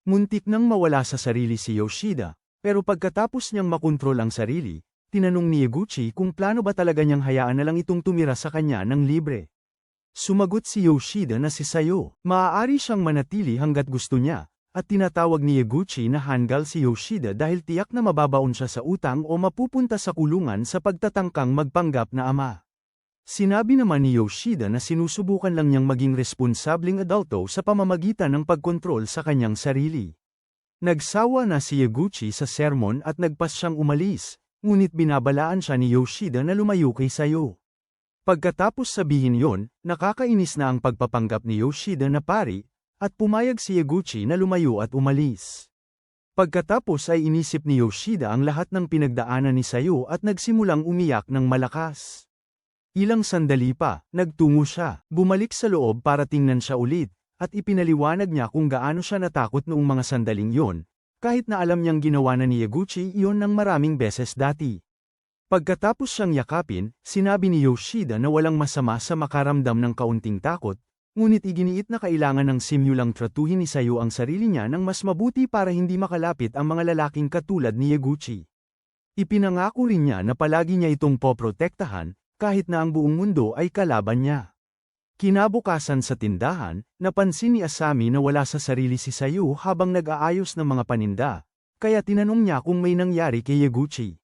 Muntik nang mawala sa sarili si Yoshida, pero pagkatapos niyang makontrol ang sarili, tinanong ni Yaguchi kung plano ba talaga niyang hayaan na lang itong tumira sa kanya ng libre. Sumagot si Yoshida na si Sayo, maaari siyang manatili hanggat gusto niya. At tinatawag ni Yaguchi na hanggal si Yoshida dahil tiyak na mababaon siya sa utang o mapupunta sa kulungan sa pagtatangkang magpanggap na ama. Sinabi naman ni Yoshida na sinusubukan lang niyang maging responsableng adulto sa pamamagitan ng pagkontrol sa kanyang sarili. Nagsawa na si Yaguchi sa sermon at nagpas siyang umalis, ngunit binabalaan siya ni Yoshida na lumayo kay Sayo. Pagkatapos sabihin yon, nakakainis na ang pagpapanggap ni Yoshida na pari, at pumayag si Yaguchi na lumayo at umalis. Pagkatapos ay inisip ni Yoshida ang lahat ng pinagdaanan ni Sayo at nagsimulang umiyak ng malakas. Ilang sandali pa, nagtungo siya, bumalik sa loob para tingnan siya ulit, at ipinaliwanag niya kung gaano siya natakot noong mga sandaling yon, kahit na alam niyang ginawa na ni Yaguchi iyon ng maraming beses dati. Pagkatapos siyang yakapin, sinabi ni Yoshida na walang masama sa makaramdam ng kaunting takot, ngunit iginiit na kailangan ng simulang tratuhin ni Sayo ang sarili niya ng mas mabuti para hindi makalapit ang mga lalaking katulad ni Yaguchi. Ipinangako rin niya na palagi niya itong poprotektahan, kahit na ang buong mundo ay kalaban niya. Kinabukasan sa tindahan, napansin ni Asami na wala sa sarili si Sayu habang nag-aayos ng mga paninda, kaya tinanong niya kung may nangyari kay Yaguchi.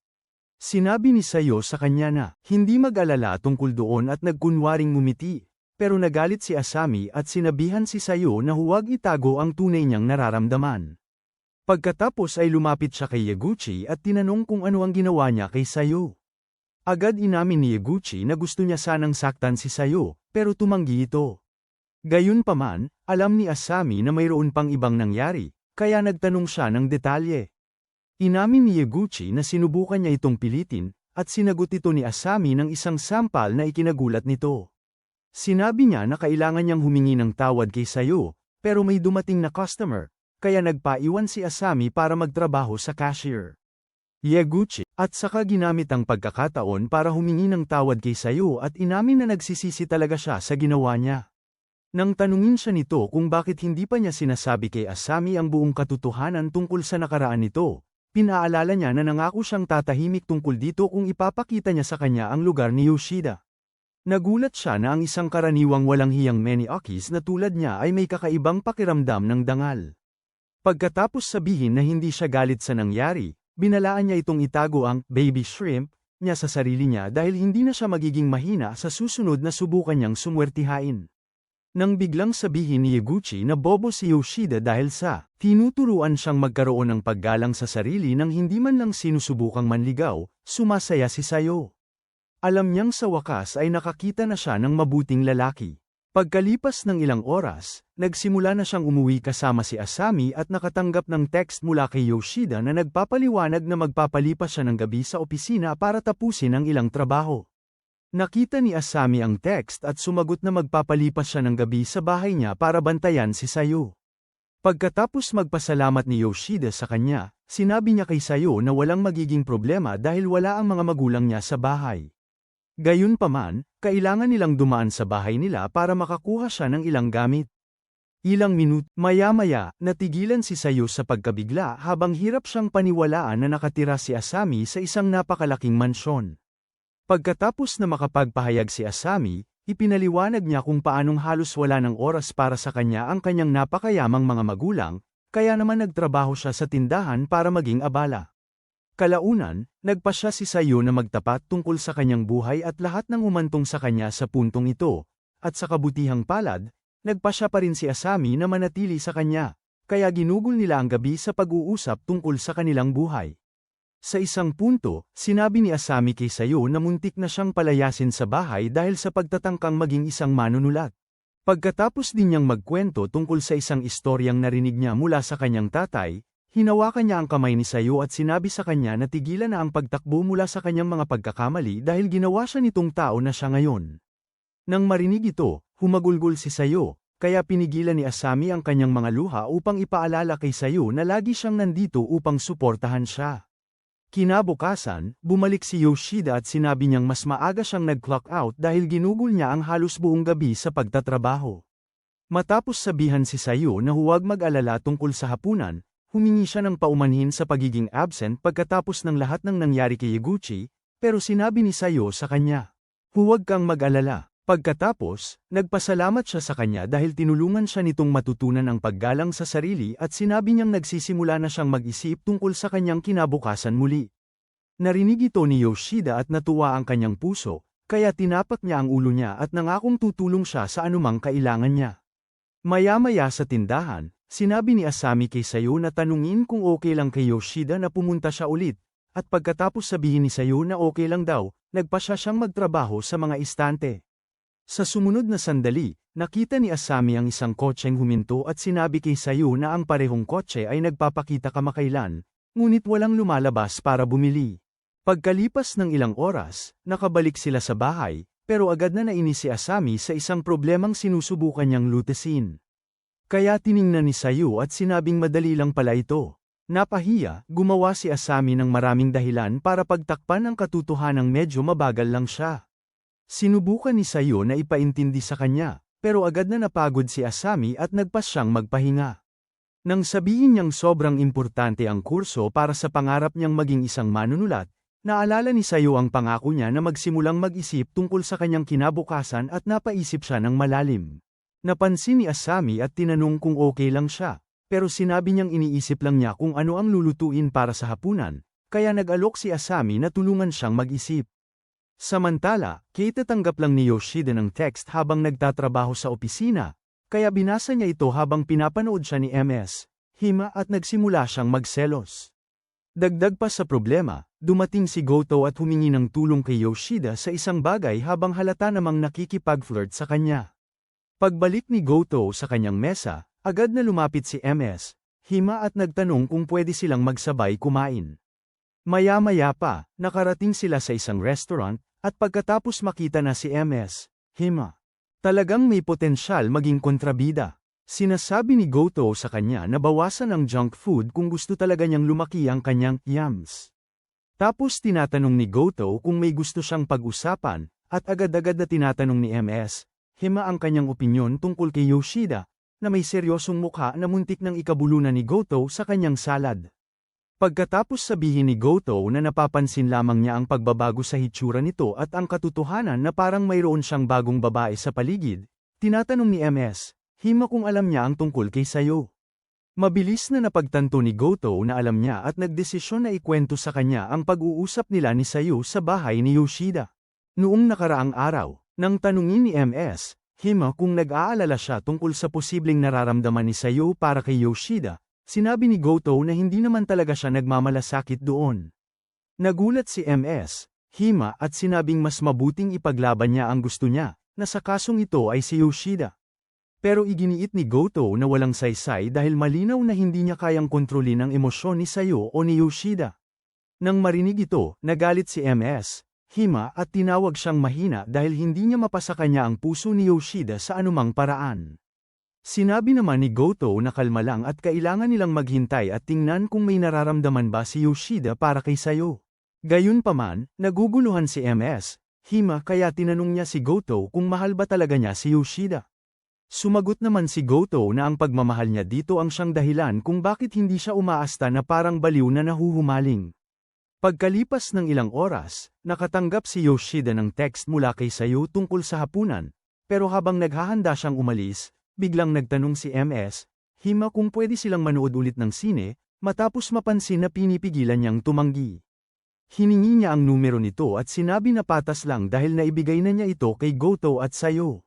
Sinabi ni Sayu sa kanya na, hindi mag-alala tungkol doon at nagkunwaring ngumiti, pero nagalit si Asami at sinabihan si Sayu na huwag itago ang tunay niyang nararamdaman. Pagkatapos ay lumapit siya kay Yaguchi at tinanong kung ano ang ginawa niya kay Sayu. Agad inamin ni Yaguchi na gusto niya sanang saktan si Sayu, pero tumanggi ito. Gayunpaman, alam ni Asami na mayroon pang ibang nangyari, kaya nagtanong siya ng detalye. Inamin ni Yaguchi na sinubukan niya itong pilitin, at sinagot ito ni Asami ng isang sampal na ikinagulat nito. Sinabi niya na kailangan niyang humingi ng tawad kay Sayu, pero may dumating na customer, kaya nagpaiwan si Asami para magtrabaho sa cashier. Yaguchi, at saka ginamit ang pagkakataon para humingi ng tawad kay Sayu at inamin na nagsisisi talaga siya sa ginawa niya. Nang tanungin siya nito kung bakit hindi pa niya sinasabi kay Asami ang buong katotohanan tungkol sa nakaraan nito, pinaalala niya na nangako siyang tatahimik tungkol dito kung ipapakita niya sa kanya ang lugar ni Yoshida. Nagulat siya na ang isang karaniwang walang hiyang Maniakis na tulad niya ay may kakaibang pakiramdam ng dangal. Pagkatapos sabihin na hindi siya galit sa nangyari, binalaan niya itong itago ang baby shrimp niya sa sarili niya dahil hindi na siya magiging mahina sa susunod na subukan niyang sumwertihain. Nang biglang sabihin ni Yaguchi na bobo si Yoshida dahil sa tinuturuan siyang magkaroon ng paggalang sa sarili nang hindi man lang sinusubukang manligaw, sumasaya si Sayu. Alam niyang sa wakas ay nakakita na siya ng mabuting lalaki. Pagkalipas ng ilang oras, nagsimula na siyang umuwi kasama si Asami at nakatanggap ng text mula kay Yoshida na nagpapaliwanag na magpapalipas siya ng gabi sa opisina para tapusin ang ilang trabaho. Nakita ni Asami ang text at sumagot na magpapalipas siya ng gabi sa bahay niya para bantayan si Sayu. Pagkatapos magpasalamat ni Yoshida sa kanya, sinabi niya kay Sayu na walang magiging problema dahil wala ang mga magulang niya sa bahay. Gayunpaman, kailangan nilang dumaan sa bahay nila para makakuha siya ng ilang gamit. Ilang maya-maya, natigilan si Sayu sa pagkabigla habang hirap siyang paniwalaan na nakatira si Asami sa isang napakalaking mansyon. Pagkatapos na makapagpahayag si Asami, ipinaliwanag niya kung paanong halos wala ng oras para sa kanya ang kanyang napakayamang mga magulang, kaya naman nagtrabaho siya sa tindahan para maging abala. Kalaunan, nagpasya si Sayu na magtapat tungkol sa kanyang buhay at lahat ng umantong sa kanya sa puntong ito, at sa kabutihang palad, nagpasya pa rin si Asami na manatili sa kanya, kaya ginugol nila ang gabi sa pag-uusap tungkol sa kanilang buhay. Sa isang punto, sinabi ni Asami kay Sayu na muntik na siyang palayasin sa bahay dahil sa pagtatangkang maging isang manunulat. Pagkatapos din niyang magkwento tungkol sa isang istoryang narinig niya mula sa kanyang tatay, hinawakan niya ang kamay ni Sayu at sinabi sa kanya na tigilan na ang pagtakbo mula sa kanyang mga pagkakamali dahil ginawa siya nitong tao na siya ngayon. Nang marinig ito, humagulgol si Sayu, kaya pinigilan ni Asami ang kanyang mga luha upang ipaalala kay Sayu na lagi siyang nandito upang suportahan siya. Kinabukasan, bumalik si Yoshida at sinabi niyang mas maaga siyang nag-clock out dahil ginugol niya ang halos buong gabi sa pagtatrabaho. Matapos sabihan si Sayu na huwag mag-alala tungkol sa hapunan, humingi siya ng paumanhin sa pagiging absent pagkatapos ng lahat ng nangyari kay Yaguchi, pero sinabi ni Sayu sa kanya, huwag kang mag-alala. Pagkatapos, nagpasalamat siya sa kanya dahil tinulungan siya nitong matutunan ang paggalang sa sarili at sinabi niyang nagsisimula na siyang mag-isip tungkol sa kanyang kinabukasan muli. Narinig ito ni Yoshida at natuwa ang kanyang puso, kaya tinapak niya ang ulo niya at nangakong tutulong siya sa anumang kailangan niya. Maya-maya sa tindahan, sinabi ni Asami kay Sayu na tanungin kung okay lang kay Yoshida na pumunta siya ulit, at pagkatapos sabihin ni Sayu na okay lang daw, nagpasya siyang magtrabaho sa mga istante. Sa sumunod na sandali, nakita ni Asami ang isang kotseng huminto at sinabi kay Sayu na ang parehong kotse ay nagpapakita kamakailan, ngunit walang lumalabas para bumili. Pagkalipas ng ilang oras, nakabalik sila sa bahay, pero agad na nainis si Asami sa isang problemang sinusubukan niyang lutesin. Kaya tiningnan ni Sayu at sinabing madali lang pala ito. Napahiya, gumawa si Asami ng maraming dahilan para pagtakpan ang katotohanang medyo mabagal lang siya. Sinubukan ni Sayu na ipaintindi sa kanya, pero agad na napagod si Asami at nagpas siyang magpahinga. Nang sabihin niyang sobrang importante ang kurso para sa pangarap niyang maging isang manunulat, Naalala ni Sayo ang pangako niya na magsimulang mag-isip tungkol sa kanyang kinabukasan at napaisip siya ng malalim. Napansin ni Asami at tinanong kung okay lang siya, pero sinabi niyang iniisip lang niya kung ano ang lulutuin para sa hapunan, kaya nag-alok si Asami na tulungan siyang mag-isip. Samantala, Kate tanggap lang ni Yoshida ng text habang nagtatrabaho sa opisina, kaya binasa niya ito habang pinapanood siya ni MS Hima at nagsimula siyang magselos. Dagdag pa sa problema, dumating si Goto at humingi ng tulong kay Yoshida sa isang bagay habang halata namang nakikipag-flirt sa kanya. Pagbalik ni Goto sa kanyang mesa, agad na lumapit si MS Hima at nagtanong kung pwede silang magsabay kumain. Maya-maya pa, nakarating sila sa isang restaurant, at pagkatapos makita na si MS Hima, talagang may potensyal maging kontrabida. Sinasabi ni Goto sa kanya na bawasan ang junk food kung gusto talaga niyang lumaki ang kanyang yams. Tapos tinatanong ni Goto kung may gusto siyang pag-usapan, at agad-agad na tinatanong ni MS Hima ang kanyang opinyon tungkol kay Yoshida, na may seryosong mukha na muntik ng ikabulunan ni Goto sa kanyang salad. Pagkatapos sabihin ni Goto na napapansin lamang niya ang pagbabago sa hitsura nito at ang katotohanan na parang mayroon siyang bagong babae sa paligid, tinatanong ni MS Hima kung alam niya ang tungkol kay Sayo. Mabilis na napagtanto ni Goto na alam niya at nagdesisyon na ikwento sa kanya ang pag-uusap nila ni Sayo sa bahay ni Yoshida. Noong nakaraang araw, nang tanungin ni MS Hima kung nag-aalala siya tungkol sa posibleng nararamdaman ni Sayo para kay Yoshida, sinabi ni Goto na hindi naman talaga siya nagmamalasakit doon. Nagulat si MS Hima at sinabing mas mabuting ipaglaban niya ang gusto niya, na sa kasong ito ay si Yoshida. Pero iginiit ni Goto na walang saysay dahil malinaw na hindi niya kayang kontrolin ang emosyon ni Sayo o ni Yoshida. Nang marinig ito, nagalit si MS Hima at tinawag siyang mahina dahil hindi niya mapasa kanya ang puso ni Yoshida sa anumang paraan. Sinabi naman ni Goto na kalma lang at kailangan nilang maghintay at tingnan kung may nararamdaman ba si Yoshida para kay Sayo. Gayunpaman, naguguluhan si MS Hima kaya tinanong niya si Goto kung mahal ba talaga niya si Yoshida. Sumagot naman si Goto na ang pagmamahal niya dito ang siyang dahilan kung bakit hindi siya umaasta na parang baliw na nahuhumaling. Pagkalipas ng ilang oras, nakatanggap si Yoshida ng text mula kay Sayo tungkol sa hapunan, pero habang naghahanda siyang umalis, biglang nagtanong si MS Hima kung pwede silang manood ulit ng sine, matapos mapansin na pinipigilan niyang tumanggi. Hiningi niya ang numero nito at sinabi na patas lang dahil naibigay na niya ito kay Goto at Sayo.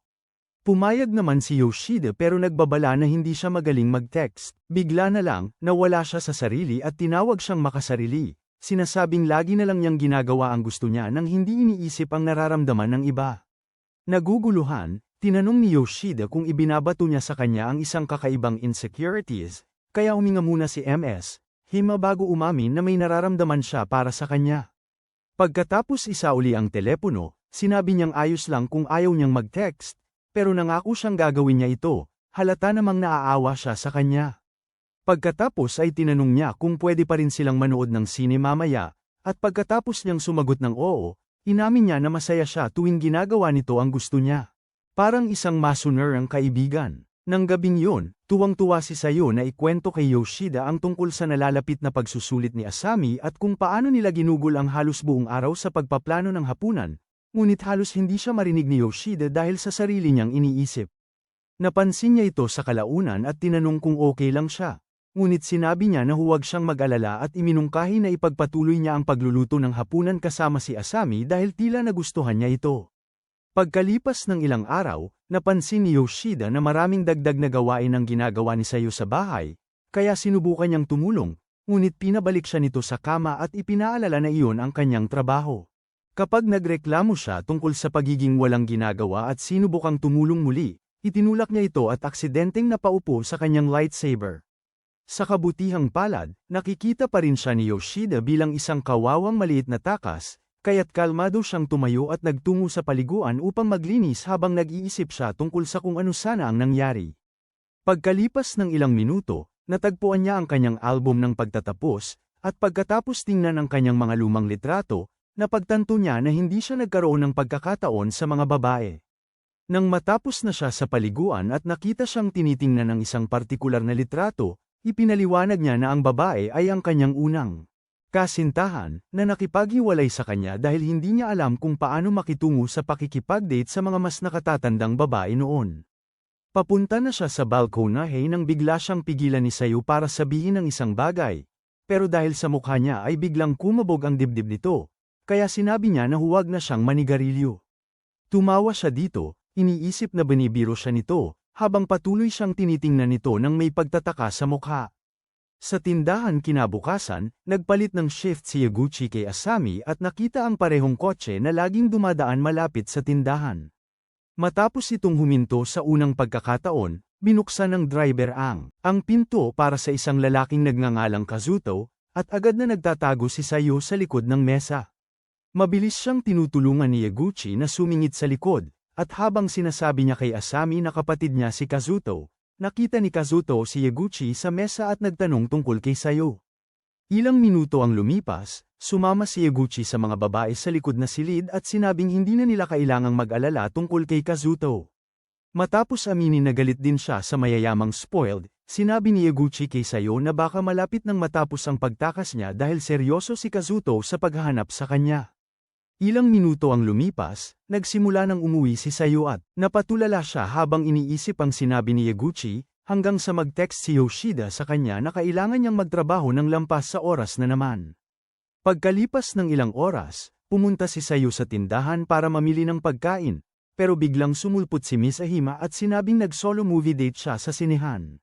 Pumayag naman si Yoshida pero nagbabala na hindi siya magaling mag-text. Bigla na lang, nawala siya sa sarili at tinawag siyang makasarili. Sinasabing lagi na lang niyang ginagawa ang gusto niya nang hindi iniisip ang nararamdaman ng iba. Naguguluhan, tinanong ni Yoshida kung ibinabato niya sa kanya ang isang kakaibang insecurities, kaya huminga muna si MS Hima bago umamin na may nararamdaman siya para sa kanya. Pagkatapos isauli ang telepono, sinabi niyang ayos lang kung ayaw niyang mag-text, pero nangako siyang gagawin niya ito, halata namang naaawa siya sa kanya. Pagkatapos ay tinanong niya kung pwede pa rin silang manood ng sine mamaya, at pagkatapos niyang sumagot ng oo, inamin niya na masaya siya tuwing ginagawa nito ang gusto niya. Parang isang masuner ang kaibigan. Nang gabing yun, tuwang-tuwa si Sayo na ikwento kay Yoshida ang tungkol sa nalalapit na pagsusulit ni Asami at kung paano nila ginugol ang halos buong araw sa pagpaplano ng hapunan. Ngunit halos hindi siya marinig ni Yoshida dahil sa sarili niyang iniisip. Napansin niya ito sa kalaunan at tinanong kung okay lang siya. Ngunit sinabi niya na huwag siyang mag-alala at iminungkahi na ipagpatuloy niya ang pagluluto ng hapunan kasama si Asami dahil tila nagustuhan niya ito. Pagkalipas ng ilang araw, napansin ni Yoshida na maraming dagdag na gawain ang ginagawa ni Sayo sa bahay, kaya sinubukan niyang tumulong, ngunit pinabalik siya nito sa kama at ipinaalala na iyon ang kanyang trabaho. Kapag nagreklamo siya tungkol sa pagiging walang ginagawa at sinubukang tumulong muli, itinulak niya ito at aksidenteng napaupo sa kanyang lightsaber. Sa kabutihang palad, nakikita pa rin siya ni Yoshida bilang isang kawawang maliit na takas, kaya't kalmado siyang tumayo at nagtungo sa paliguan upang maglinis habang nag-iisip siya tungkol sa kung ano sana ang nangyari. Pagkalipas ng ilang minuto, natagpuan niya ang kanyang album ng pagtatapos, at pagkatapos tingnan ang kanyang mga lumang litrato, napagtanto niya na hindi siya nagkaroon ng pagkakataon sa mga babae. Nang matapos na siya sa paliguan at nakita siyang tinitingnan ng isang partikular na litrato, ipinaliwanag niya na ang babae ay ang kanyang unang kasintahan, na nakipaghiwalay sa kanya dahil hindi niya alam kung paano makitungo sa pakikipag-date sa mga mas nakatatandang babae noon. Papunta na siya sa balkonahe nang bigla siyang pigilan ni Sayu para sabihin ng isang bagay. Pero dahil sa mukha niya ay biglang kumabog ang dibdib nito, kaya sinabi niya na huwag na siyang manigarilyo. Tumawa siya dito, iniisip na binibiro siya nito, habang patuloy siyang tinitingnan nito nang may pagtataka sa mukha. Sa tindahan kinabukasan, nagpalit ng shift si Yaguchi kay Asami at nakita ang parehong kotse na laging dumadaan malapit sa tindahan. Matapos itong huminto sa unang pagkakataon, binuksan ng driver ang pinto para sa isang lalaking nagngangalang Kazuto, at agad na nagtatago si Sayu sa likod ng mesa. Mabilis siyang tinutulungan ni Yaguchi na sumingit sa likod, at habang sinasabi niya kay Asami na kapatid niya si Kazuto, nakita ni Kazuto si Yaguchi sa mesa at nagtanong tungkol kay Sayu. Ilang minuto ang lumipas, sumama si Yaguchi sa mga babae sa likod na silid at sinabing hindi na nila kailangang mag-alala tungkol kay Kazuto. Matapos aminin na galit din siya sa mayayamang spoiled, sinabi ni Yaguchi kay Sayu na baka malapit nang matapos ang pagtakas niya dahil seryoso si Kazuto sa paghahanap sa kanya. Ilang minuto ang lumipas, nagsimula nang umuwi si Sayu at napatulala siya habang iniisip ang sinabi ni Yaguchi, hanggang sa mag-text si Yoshida sa kanya na kailangan niyang magtrabaho ng lampas sa oras na naman. Pagkalipas ng ilang oras, pumunta si Sayu sa tindahan para mamili ng pagkain, pero biglang sumulpot si Miss Ahima at sinabing nag-solo movie date siya sa sinehan.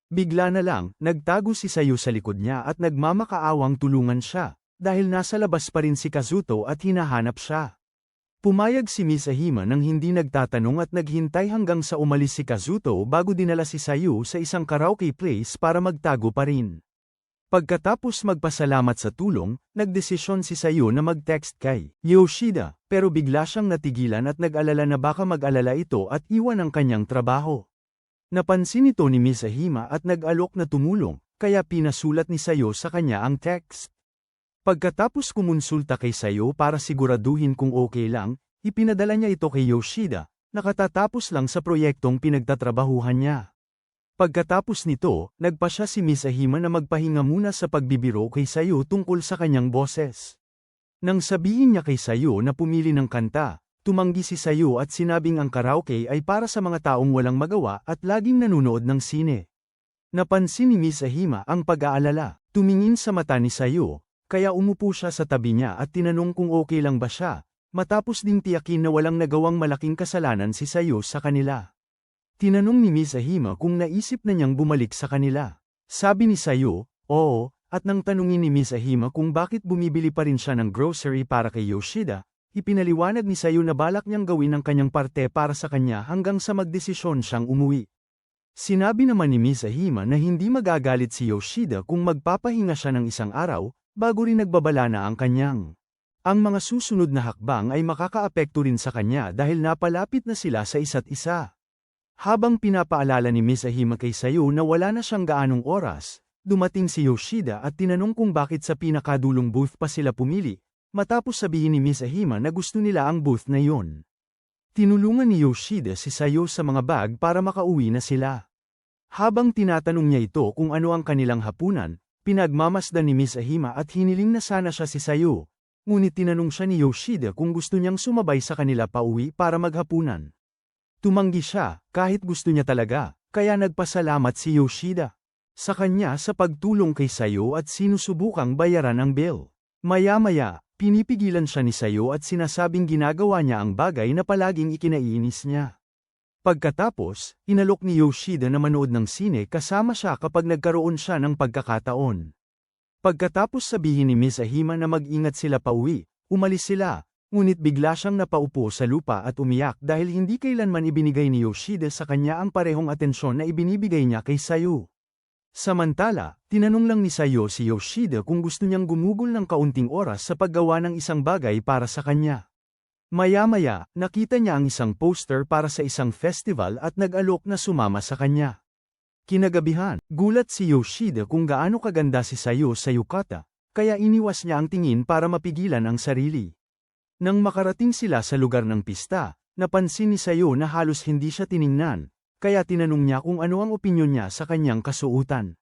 Bigla na lang, nagtago si Sayu sa likod niya at nagmamakaawang tulungan siya, dahil nasa labas pa rin si Kazuto at hinahanap siya. Pumayag si Miss Ahima nang hindi nagtatanong at naghintay hanggang sa umalis si Kazuto bago dinala si Sayu sa isang karaoke place para magtago pa rin. Pagkatapos magpasalamat sa tulong, nagdesisyon si Sayu na mag-text kay Yoshida, pero bigla siyang natigilan at nag-alala na baka mag-alala ito at iwan ang kanyang trabaho. Napansin ito ni Miss Ahima at nag-alok na tumulong, kaya pinasulat ni Sayu sa kanya ang text. Pagkatapos kumonsulta kay Sayu para siguraduhin kung okay lang, ipinadala niya ito kay Yoshida, nakatatapos lang sa proyektong pinagtatrabahuhan niya. Pagkatapos nito, nagpa siya si Miss Ahima na magpahinga muna sa pagbibiro kay Sayu tungkol sa kanyang boses. Nang sabihin niya kay Sayu na pumili ng kanta, tumanggi si Sayu at sinabing ang karaoke ay para sa mga taong walang magawa at laging nanonood ng sine. Napansin ni Miss Ahima ang pag-aalala, tumingin sa mata ni Sayu, kaya umupo siya sa tabi niya at tinanong kung okay lang ba siya, matapos ding tiyakin na walang nagawang malaking kasalanan si Sayu sa kanila. Tinanong ni Miss Ahima kung naisip na niyang bumalik sa kanila. Sabi ni Sayu, oo, at nang tanungin ni Miss Ahima kung bakit bumibili pa rin siya ng grocery para kay Yoshida, ipinaliwanag ni Sayu na balak niyang gawin ang kanyang parte para sa kanya hanggang sa magdesisyon siyang umuwi. Sinabi naman ni Miss Ahima na hindi magagalit si Yoshida kung magpapahinga siya ng isang araw, bago rin nagbabala na ang kanyang. Ang mga susunod na hakbang ay makakaapekto rin sa kanya dahil napalapit na sila sa isa't isa. Habang pinapaalala ni Miss Ahima kay Sayu na wala na siyang gaanong oras, dumating si Yoshida at tinanong kung bakit sa pinakadulong booth pa sila pumili, matapos sabihin ni Miss Ahima na gusto nila ang booth na yon. Tinulungan ni Yoshida si Sayu sa mga bag para makauwi na sila. Habang tinatanong niya ito kung ano ang kanilang hapunan, pinagmamasdan ni Miss Ahima at hiniling na sana siya si Sayu, ngunit tinanong siya ni Yoshida kung gusto niyang sumabay sa kanila pauwi para maghapunan. Tumanggi siya, kahit gusto niya talaga, kaya nagpasalamat si Yoshida sa kanya sa pagtulong kay Sayu at sinusubukang bayaran ang bill. Maya-maya, pinipigilan siya ni Sayu at sinasabing ginagawa niya ang bagay na palaging ikinaiinis niya. Pagkatapos, inalok ni Yoshida na manood ng sine kasama siya kapag nagkaroon siya ng pagkakataon. Pagkatapos sabihin ni Miss Ahima na mag-ingat sila pauwi, umalis sila, ngunit bigla siyang napaupo sa lupa at umiyak dahil hindi kailanman ibinigay ni Yoshida sa kanya ang parehong atensyon na ibinibigay niya kay Sayu. Samantala, tinanong lang ni Sayu si Yoshida kung gusto niyang gumugol ng kaunting oras sa paggawa ng isang bagay para sa kanya. Maya-maya, nakita niya ang isang poster para sa isang festival at nag-alok na sumama sa kanya. Kinagabihan, gulat si Yoshida kung gaano kaganda si Sayu sa yukata, kaya iniwas niya ang tingin para mapigilan ang sarili. Nang makarating sila sa lugar ng pista, napansin ni Sayu na halos hindi siya tiningnan, kaya tinanong niya kung ano ang opinyon niya sa kanyang kasuotan.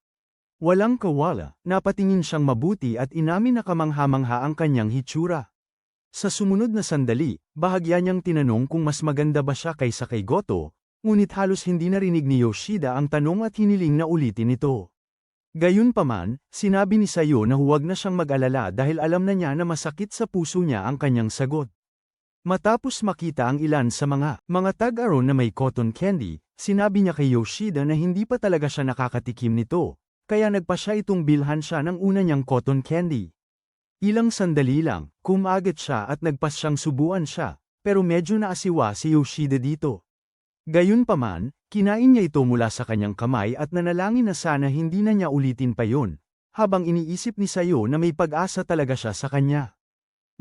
Walang kawala, napatingin siyang mabuti at inamin na kamangha-mangha ang kanyang hitsura. Sa sumunod na sandali, bahagya niyang tinanong kung mas maganda ba siya kaysa kay Goto, ngunit halos hindi narinig ni Yoshida ang tanong at hiniling na ulitin ito. Gayunpaman, sinabi ni Sayo na huwag na siyang mag-alala dahil alam na niya na masakit sa puso niya ang kanyang sagot. Matapos makita ang ilan sa mga tag-aron na may cotton candy, sinabi niya kay Yoshida na hindi pa talaga siya nakakatikim nito, kaya nagpa siya itong bilhan siya ng una niyang cotton candy. Ilang sandali lang, kumagat siya at nagpas siyang subuan siya, pero medyo naasiwa si Yoshida dito. Gayunpaman, kinain niya ito mula sa kanyang kamay at nanalangin na sana hindi na niya ulitin pa yun, habang iniisip ni Sayo na may pag-asa talaga siya sa kanya.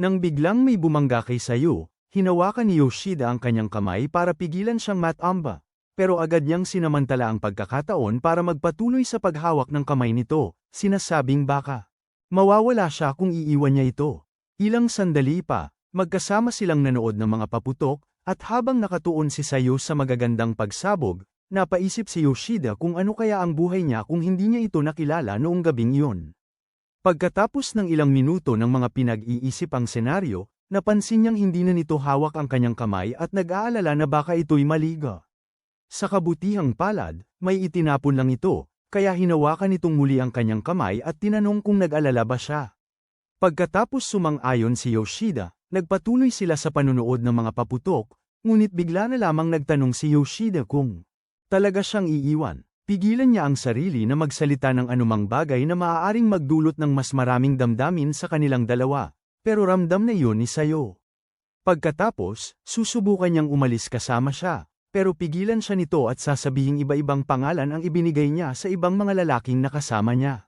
Nang biglang may bumangga kay Sayo, hinawakan ni Yoshida ang kanyang kamay para pigilan siyang matamba, pero agad niyang sinamantala ang pagkakataon para magpatuloy sa paghawak ng kamay nito, sinasabing baka mawawala siya kung iiwan niya ito. Ilang sandali pa, magkasama silang nanood ng mga paputok, at habang nakatuon si Sayo sa magagandang pagsabog, napaisip si Yoshida kung ano kaya ang buhay niya kung hindi niya ito nakilala noong gabing iyon. Pagkatapos ng ilang minuto ng mga pinag-iisip ang senaryo, napansin niyang hindi na nito hawak ang kanyang kamay at nag-aalala na baka ito'y maliga. Sa kabutihang palad, may itinapon lang ito, kaya hinawakan nitong muli ang kanyang kamay at tinanong kung nag-alala ba siya. Pagkatapos sumang-ayon si Yoshida, nagpatuloy sila sa panunood ng mga paputok, ngunit bigla na lamang nagtanong si Yoshida kung talaga siyang iiwan. Pigilan niya ang sarili na magsalita ng anumang bagay na maaaring magdulot ng mas maraming damdamin sa kanilang dalawa, pero ramdam na iyon ni Sayo. Pagkatapos, susubukan niyang umalis kasama siya, pero pigilan siya nito at sasabihing iba-ibang pangalan ang ibinigay niya sa ibang mga lalaking nakasama niya.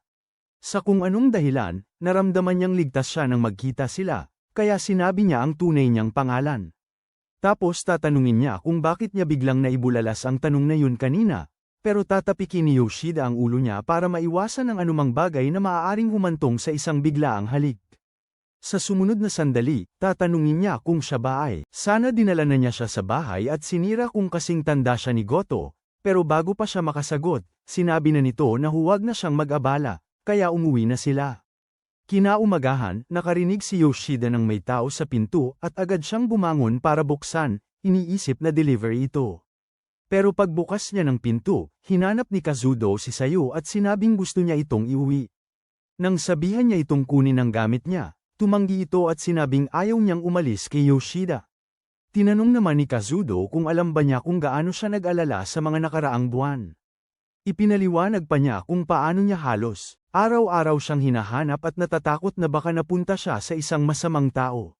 Sa kung anong dahilan, naramdaman niyang ligtas siya nang magkita sila, kaya sinabi niya ang tunay niyang pangalan. Tapos tatanungin niya kung bakit niya biglang naibulalas ang tanong na yun kanina, pero tatapikin ni Yoshida ang ulo niya para maiwasan ang anumang bagay na maaaring humantong sa isang biglaang halik. Sa sumunod na sandali, tatanungin niya kung siya ba ay sana dinala na niya siya sa bahay at sinira kung kasing tanda siya ni Goto, pero bago pa siya makasagot, sinabi na nito na huwag na siyang mag-abala, kaya umuwi na sila. Kinaumagahan, nakarinig si Yoshida ng may tao sa pinto at agad siyang bumangon para buksan, iniisip na delivery ito. Pero pagbukas niya ng pinto, hinanap ni Kazudo si Sayo at sinabing gusto niya itong iuwi. Nang sabihan niya itong kunin ang gamit niya, tumanggi ito at sinabing ayaw niyang umalis kay Yoshida. Tinanong naman ni Kazudo kung alam ba niya kung gaano siya nag-alala sa mga nakaraang buwan. Ipinaliwanag pa niya kung paano niya halos araw-araw siyang hinahanap at natatakot na baka napunta siya sa isang masamang tao.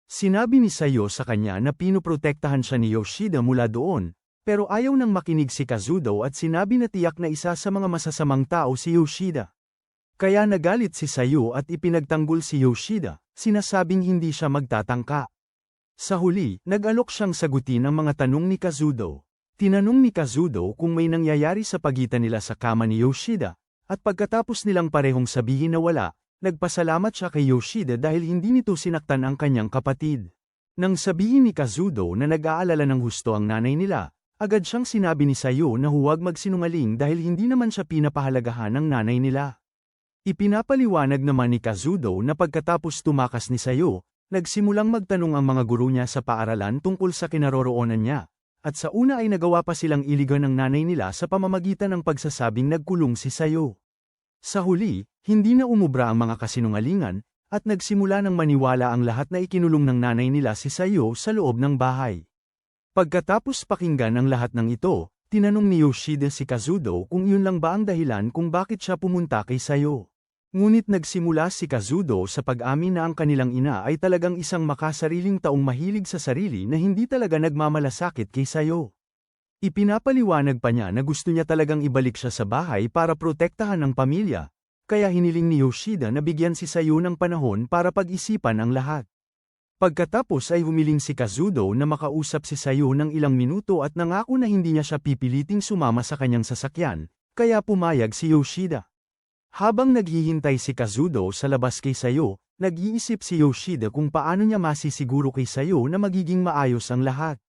Sinabi ni Sayo sa kanya na pinoprotektahan siya ni Yoshida mula doon, pero ayaw nang makinig si Kazudo at sinabi na tiyak na isa sa mga masasamang tao si Yoshida. Kaya nagalit si Sayo at ipinagtanggol si Yoshida, sinasabing hindi siya magtatangka. Sa huli, nag-alok siyang sagutin ang mga tanong ni Kazudo. Tinanong ni Kazudo kung may nangyayari sa pagitan nila sa kama ni Yoshida, at pagkatapos nilang parehong sabihin na wala, nagpasalamat siya kay Yoshida dahil hindi nito sinaktan ang kanyang kapatid. Nang sabihin ni Kazudo na nag-aalala ng husto ang nanay nila, agad siyang sinabi ni Sayo na huwag magsinungaling dahil hindi naman siya pinapahalagahan ng nanay nila. Ipinapaliwanag naman ni Kazudo na pagkatapos tumakas ni Sayo, nagsimulang magtanong ang mga guro niya sa paaralan tungkol sa kinaroroonan niya, at sa una ay nagawa pa silang iligan ng nanay nila sa pamamagitan ng pagsasabing nagkulong si Sayo. Sa huli, hindi na umubra ang mga kasinungalingan, at nagsimula ng maniwala ang lahat na ikinulong ng nanay nila si Sayo sa loob ng bahay. Pagkatapos pakinggan ang lahat ng ito, tinanong ni Yoshida si Kazudo kung yun lang ba ang dahilan kung bakit siya pumunta kay Sayo. Ngunit nagsimula si Kazudo sa pag-amin na ang kanilang ina ay talagang isang makasariling taong mahilig sa sarili na hindi talaga nagmamalasakit kay Sayo. Ipinapaliwanag pa niya na gusto niya talagang ibalik siya sa bahay para protektahan ang pamilya, kaya hiniling ni Yoshida na bigyan si Sayo ng panahon para pag-isipan ang lahat. Pagkatapos ay humiling si Kazudo na makausap si Sayo ng ilang minuto at nangako na hindi niya siya pipiliting sumama sa kanyang sasakyan, kaya pumayag si Yoshida. Habang naghihintay si Kazudo sa labas kay Sayo, nag-iisip si Yoshida kung paano niya masisiguro kay Sayo na magiging maayos ang lahat.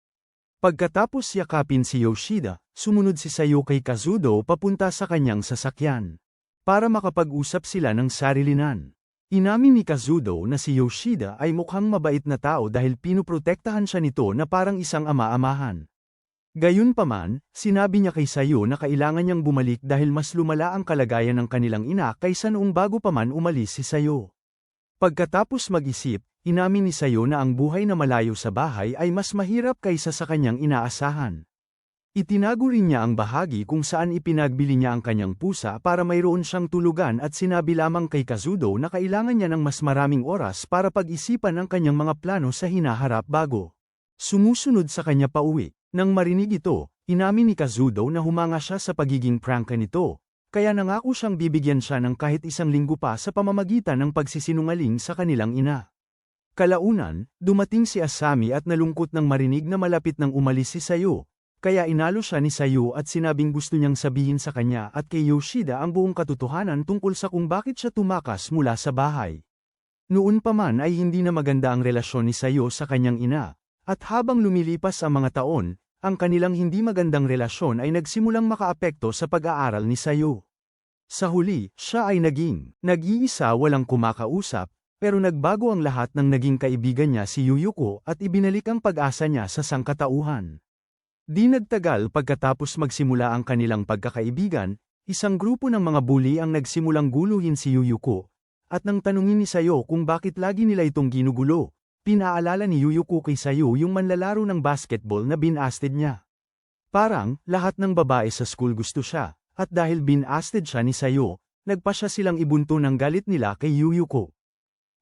Pagkatapos yakapin si Yoshida, sumunod si Sayo kay Kazudo papunta sa kanyang sasakyan. para makapag-usap sila ng sarilinan. Inamin ni Kazudo na si Yoshida ay mukhang mabait na tao dahil pinuprotektahan siya nito na parang isang ama-amahan. Gayunpaman, sinabi niya kay Sayo na kailangan niyang bumalik dahil mas lumala ang kalagayan ng kanilang ina kaysa noong bago pa man umalis si Sayo. Pagkatapos mag-isip, inamin ni Sayo na ang buhay na malayo sa bahay ay mas mahirap kaysa sa kanyang inaasahan. Itinago rin niya ang bahagi kung saan ipinagbili niya ang kanyang pusa para mayroon siyang tulugan at sinabi lamang kay Kazudo na kailangan niya ng mas maraming oras para pag-isipan ang kanyang mga plano sa hinaharap bago sumusunod sa kanya pauwi. Nang marinig ito, inamin ni Kazudo na humanga siya sa pagiging prangka nito, kaya nangako siyang bibigyan siya ng kahit 1 linggo pa sa pamamagitan ng pagsisinungaling sa kanilang ina. Kalaunan, dumating si Asami at nalungkot nang marinig na malapit nang umalis si Sayo, kaya inalo siya ni Sayo at sinabing gusto niyang sabihin sa kanya at kay Yoshida ang buong katotohanan tungkol sa kung bakit siya tumakas mula sa bahay. Noon pa man ay hindi na maganda ang relasyon ni Sayo sa kanyang ina. At habang lumilipas ang mga taon, ang kanilang hindi magandang relasyon ay nagsimulang makaapekto sa pag-aaral ni Sayo. Sa huli, siya ay naging nag-iisa walang kumakausap, pero nagbago ang lahat ng naging kaibigan niya si Yuyuko at ibinalik ang pag-asa niya sa sangkatauhan. Di nagtagal pagkatapos magsimula ang kanilang pagkakaibigan, isang grupo ng mga bully ang nagsimulang guluhin si Yuyuko, at nang tanungin ni Sayo kung bakit lagi nila itong ginugulo. Pinaalala ni Yuyuko kay Sayo yung manlalaro ng basketball na binasted niya. Parang, lahat ng babae sa school gusto siya, at dahil binasted siya ni Sayo, nagpa siya silang ibunto ng galit nila kay Yuyuko.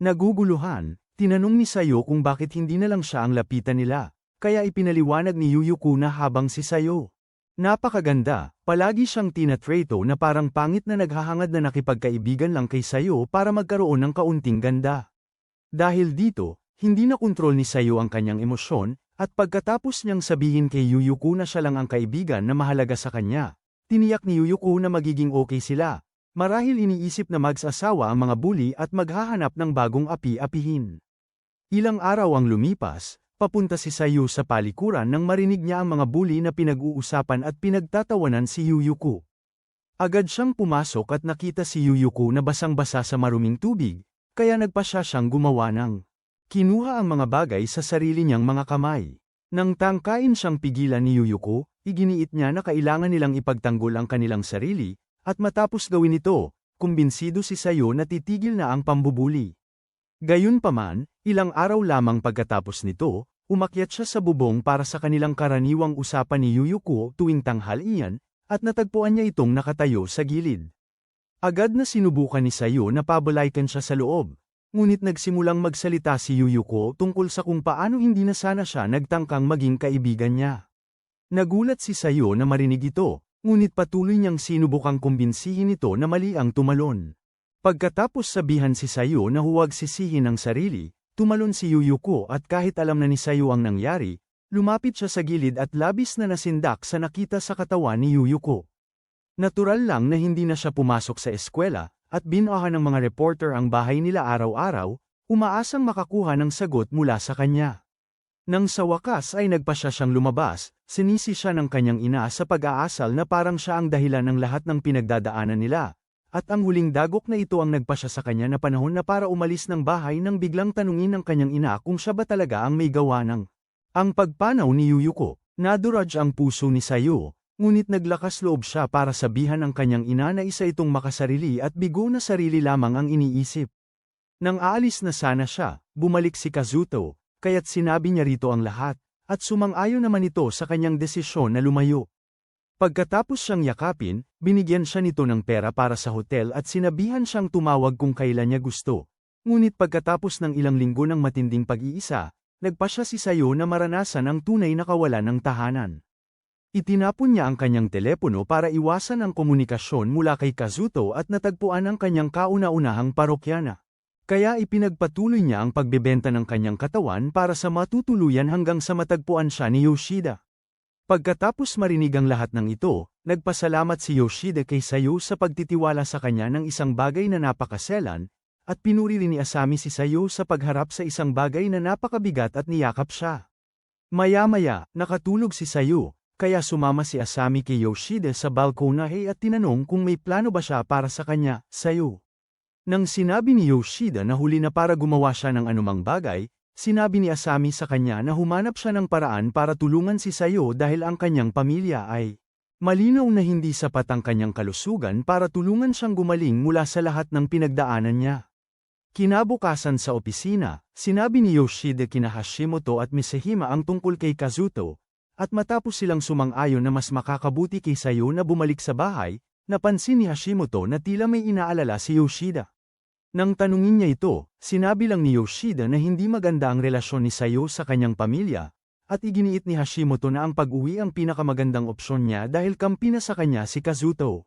Naguguluhan, tinanong ni Sayo kung bakit hindi na lang siya ang lapitan nila, kaya ipinaliwanag ni Yuyuko na habang si Sayo. Napakaganda, palagi siyang tinatrato na parang pangit na naghahangad na nakipagkaibigan lang kay Sayo para magkaroon ng kaunting ganda. Dahil dito, hindi na kontrol ni Sayo ang kanyang emosyon, at pagkatapos niyang sabihin kay Yuyuko na siya lang ang kaibigan na mahalaga sa kanya, tiniyak ni Yuyuko na magiging okay sila. Marahil iniisip na mag-asawa ang mga bully at maghahanap ng bagong api-apihin. Ilang araw ang lumipas, papunta si Sayo sa palikuran nang marinig niya ang mga bully na pinag-uusapan at pinagtatawanan si Yuyuko. Agad siyang pumasok at nakita si Yuyuko na basang-basa sa maruming tubig, kaya nagpasya siyang gumawa ng kinuha ang mga bagay sa sarili niyang mga kamay. Nang tangkain siyang pigilan ni Yuyuko, iginiit niya na kailangan nilang ipagtanggol ang kanilang sarili, at matapos gawin ito, kumbinsido si Sayo na titigil na ang pambubuli. Gayunpaman, ilang araw lamang pagkatapos nito, umakyat siya sa bubong para sa kanilang karaniwang usapan ni Yuyuko tuwing tanghalian, at natagpuan niya itong nakatayo sa gilid. Agad na sinubukan ni Sayo na pabalaykan siya sa loob. Ngunit nagsimulang magsalita si Yuyuko tungkol sa kung paano hindi na sana siya nagtangkang maging kaibigan niya. Nagulat si Sayo na marinig ito, ngunit patuloy niyang sinubukang kumbinsihin ito na mali ang tumalon. Pagkatapos sabihan si Sayo na huwag sisihin ang sarili, tumalon si Yuyuko at kahit alam na ni Sayo ang nangyari, lumapit siya sa gilid at labis na nasindak sa nakita sa katawan ni Yuyuko. Natural lang na hindi na siya pumasok sa eskwela, at binahan ng mga reporter ang bahay nila araw-araw, umaasang makakuha ng sagot mula sa kanya. Nang sa wakas ay nagpasya siyang lumabas, sinisi siya ng kanyang ina sa pag-aasal na parang siya ang dahilan ng lahat ng pinagdadaanan nila, at ang huling dagok na ito ang nagpasya sa kanya na panahon na para umalis ng bahay nang biglang tanungin ng kanyang ina kung siya ba talaga ang may gawa ng ang pagpanaw ni Yuyuko. Naduraj ang puso ni Sayo. Ngunit naglakas loob siya para sabihan ang kanyang ina na isa itong makasarili at bigo na sarili lamang ang iniisip. Nang aalis na sana siya, bumalik si Kazuto, kaya't sinabi niya rito ang lahat, at sumang-ayon naman ito sa kanyang desisyon na lumayo. Pagkatapos siyang yakapin, binigyan siya nito ng pera para sa hotel at sinabihan siyang tumawag kung kailan niya gusto. Ngunit pagkatapos ng ilang linggo ng matinding pag-iisa, nagpasya si Sayo na maranasan ang tunay na kawalan ng tahanan. Itinapon niya ang kanyang telepono para iwasan ang komunikasyon mula kay Kazuto at natagpuan ang kanyang kauna-unahang parokyana. Kaya ipinagpatuloy niya ang pagbebenta ng kanyang katawan para sa matutuluyan hanggang sa matagpuan siya ni Yoshida. Pagkatapos marinig ang lahat ng ito, nagpasalamat si Yoshida kay Sayo sa pagtitiwala sa kanya ng isang bagay na napakaselan, at pinuri rin ni Asami si Sayo sa pagharap sa isang bagay na napakabigat at niyakap siya. Maya-maya, nakatulog si Sayo. kaya sumama si Asami kay Yoshida sa balkonahe at tinanong kung may plano ba siya para sa kanya, Sayo. Nang sinabi ni Yoshida na huli na para gumawa siya ng anumang bagay, sinabi ni Asami sa kanya na humanap siya ng paraan para tulungan si Sayo dahil ang kanyang pamilya ay malinaw na hindi sapat ang kanyang kalusugan para tulungan siyang gumaling mula sa lahat ng pinagdaanan niya. Kinabukasan sa opisina, sinabi ni Yoshida kina Hashimoto at Misehima ang tungkol kay Kazuto, at matapos silang sumang-ayon na mas makakabuti kay Sayo na bumalik sa bahay, napansin ni Hashimoto na tila may inaalala si Yoshida. Nang tanungin niya ito, sinabi lang ni Yoshida na hindi maganda ang relasyon ni Sayo sa kanyang pamilya, at iginiit ni Hashimoto na ang pag-uwi ang pinakamagandang opsyon niya dahil kampi na sa kanya si Kazuto.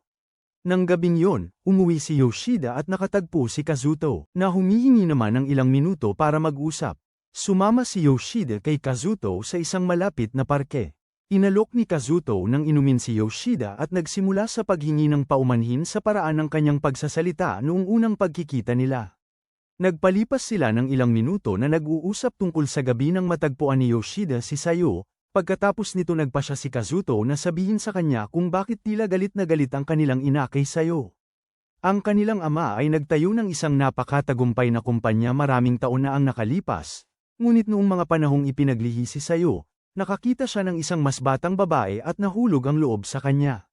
Nang gabing yon, umuwi si Yoshida at nakatagpo si Kazuto, na humihingi naman ng ilang minuto para mag-usap. Sumama si Yoshida kay Kazuto sa isang malapit na parke. Inalok ni Kazuto nang inumin si Yoshida at nagsimula sa paghingi ng paumanhin sa paraan ng kanyang pagsasalita noong unang pagkikita nila. Nagpalipas sila ng ilang minuto na nag-uusap tungkol sa gabi ng matagpuan ni Yoshida si Sayo, pagkatapos nito nagpa siya si Kazuto na sabihin sa kanya kung bakit tila galit na galit ang kanilang ina kay Sayo. Ang kanilang ama ay nagtayo ng isang napakatagumpay na kumpanya maraming taon na ang nakalipas, ngunit noong mga panahong ipinaglihi si Sayo, nakakita siya ng isang mas batang babae at nahulog ang loob sa kanya.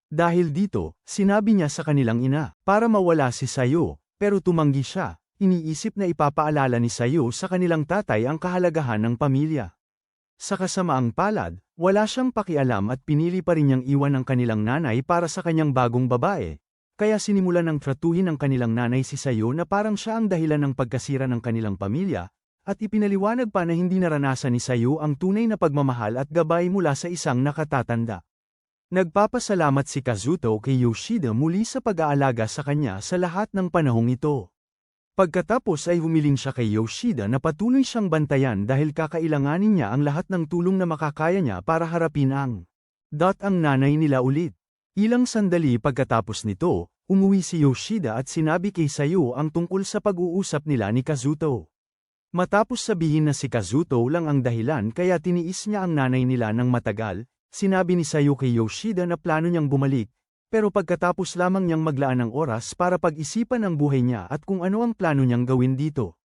Dahil dito, sinabi niya sa kanilang ina, para mawala si Sayo, pero tumanggi siya. Iniisip na ipapaalala ni Sayo sa kanilang tatay ang kahalagahan ng pamilya. Sa kasamaang palad, wala siyang pakialam at pinili pa rin niyang iwan ang kanilang nanay para sa kanyang bagong babae, kaya sinimulan ng tratuhin ng kanilang nanay si Sayo na parang siya ang dahilan ng pagkasira ng kanilang pamilya, at ipinaliwanag pa na hindi naranasan ni Sayo ang tunay na pagmamahal at gabay mula sa isang nakatatanda. Nagpapasalamat si Kazuto kay Yoshida muli sa pag-aalaga sa kanya sa lahat ng panahong ito. Pagkatapos ay humiling siya kay Yoshida na patuloy siyang bantayan dahil kakailanganin niya ang lahat ng tulong na makakaya niya para harapin ang nanay nila ulit. Ilang sandali pagkatapos nito, umuwi si Yoshida at sinabi kay Sayo ang tungkol sa pag-uusap nila ni Kazuto. Matapos sabihin na si Kazuto lang ang dahilan kaya tiniis niya ang nanay nila ng matagal, sinabi ni Sayo kay Yoshida na plano niyang bumalik, pero pagkatapos lamang niyang maglaan ng oras para pag-isipan ang buhay niya at kung ano ang plano niyang gawin dito.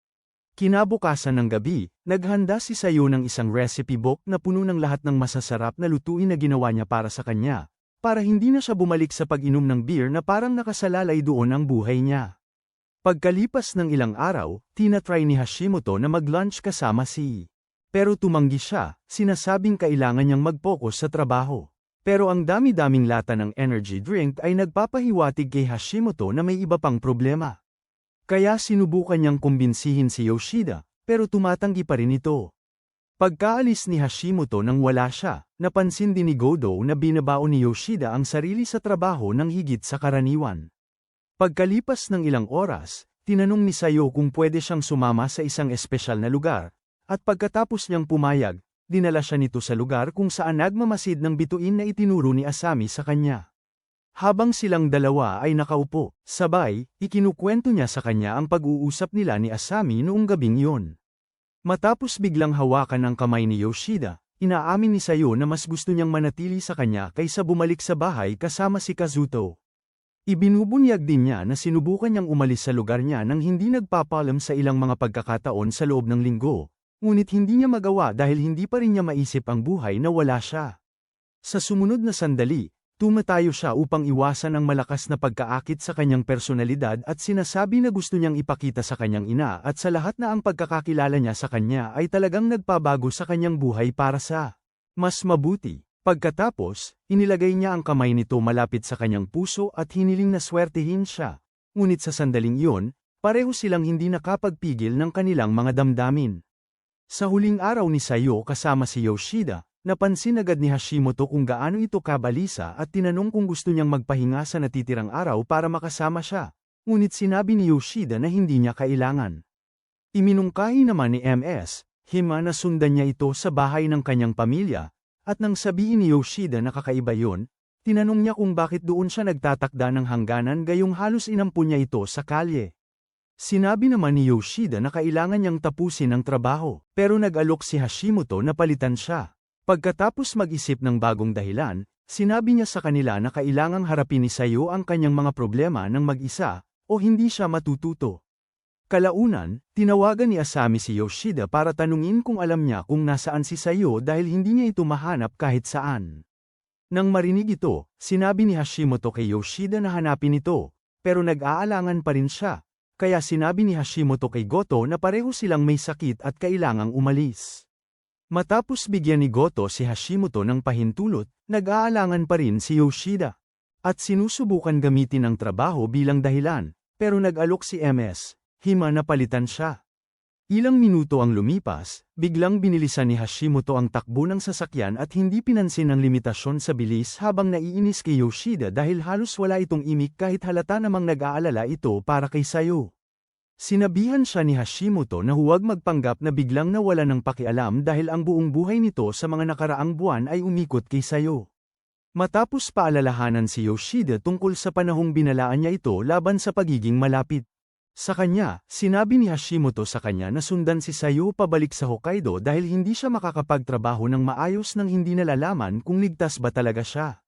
Kinabukasan ng gabi, naghanda si Sayo ng isang recipe book na puno ng lahat ng masasarap na lutuin na ginawa niya para sa kanya, para hindi na siya bumalik sa pag-inom ng beer na parang nakasalalay doon ang buhay niya. Pagkalipas ng ilang araw, tinatry ni Hashimoto na mag-lunch kasama si pero tumanggi siya, sinasabing kailangan niyang mag-focus sa trabaho. Pero ang dami-daming lata ng energy drink ay nagpapahiwatig kay Hashimoto na may iba pang problema. Kaya sinubukan niyang kumbinsihin si Yoshida, pero tumatanggi pa rin ito. Pagkaalis ni Hashimoto nang wala siya, napansin din ni Godo na binabaon ni Yoshida ang sarili sa trabaho ng higit sa karaniwan. Pagkalipas ng ilang oras, tinanong ni Sayo kung pwede siyang sumama sa isang espesyal na lugar, at pagkatapos niyang pumayag, dinala siya nito sa lugar kung saan nagmamasid ng bituin na itinuro ni Asami sa kanya. Habang silang dalawa ay nakaupo, sabay, ikinukwento niya sa kanya ang pag-uusap nila ni Asami noong gabing iyon. Matapos biglang hawakan ang kamay ni Yoshida, inaamin ni Sayo na mas gusto niyang manatili sa kanya kaysa bumalik sa bahay kasama si Kazuto. Ibinubunyag din niya na sinubukan niyang umalis sa lugar niya nang hindi nagpapaalam sa ilang mga pagkakataon sa loob ng linggo. Ngunit hindi niya magawa dahil hindi pa rin niya maisip ang buhay na wala siya. Sa sumunod na sandali, tumatayo siya upang iwasan ang malakas na pagkaakit sa kanyang personalidad at sinasabi na gusto niyang ipakita sa kanyang ina at sa lahat na ang pagkakakilala niya sa kanya ay talagang nagpabago sa kanyang buhay para sa mas mabuti. Pagkatapos, inilagay niya ang kamay nito malapit sa kanyang puso at hiniling na swertehin siya. Ngunit sa sandaling iyon, pareho silang hindi nakapagpigil ng kanilang mga damdamin. Sa huling araw ni Sayo kasama si Yoshida, napansin agad ni Hashimoto kung gaano ito kabalisa at tinanong kung gusto niyang magpahinga sa natitirang araw para makasama siya, ngunit sinabi ni Yoshida na hindi niya kailangan. Iminungkahi naman ni Hima na sundan niya ito sa bahay ng kanyang pamilya, at nang sabihin ni Yoshida na kakaiba yun, tinanong niya kung bakit doon siya nagtatakda ng hangganan gayong halos inampun niya ito sa kalye. Sinabi naman ni Yoshida na kailangan niyang tapusin ang trabaho, pero nag-alok si Hashimoto na palitan siya. Pagkatapos mag-isip ng bagong dahilan, sinabi niya sa kanila na kailangang harapin ni Sayo ang kanyang mga problema ng mag-isa, o hindi siya matututo. Kalaunan, tinawagan ni Asami si Yoshida para tanungin kung alam niya kung nasaan si Sayo dahil hindi niya ito mahanap kahit saan. Nang marinig ito, sinabi ni Hashimoto kay Yoshida na hanapin ito, pero nag-aalangan pa rin siya, kaya sinabi ni Hashimoto kay Goto na pareho silang may sakit at kailangang umalis. Matapos bigyan ni Goto si Hashimoto ng pahintulot, nag-aalangan pa rin si Yoshida. At sinusubukan gamitin ang trabaho bilang dahilan, pero nag-alok si MS, hima na palitan siya. Ilang minuto ang lumipas, biglang binilisan ni Hashimoto ang takbo ng sasakyan at hindi pinansin ang limitasyon sa bilis habang naiinis kay Yoshida dahil halos wala itong imik kahit halata namang nag-aalala ito para kay Sayo. Sinabihan siya ni Hashimoto na huwag magpanggap na biglang nawala ng pakialam dahil ang buong buhay nito sa mga nakaraang buwan ay umikot kay Sayo. Matapos paalalahanan si Yoshida tungkol sa panahong binalaan niya ito laban sa pagiging malapit. Sa kanya, sinabi ni Hashimoto sa kanya na sundan si Sayo pabalik sa Hokkaido dahil hindi siya makakapagtrabaho ng maayos nang hindi nalalaman kung ligtas ba talaga siya.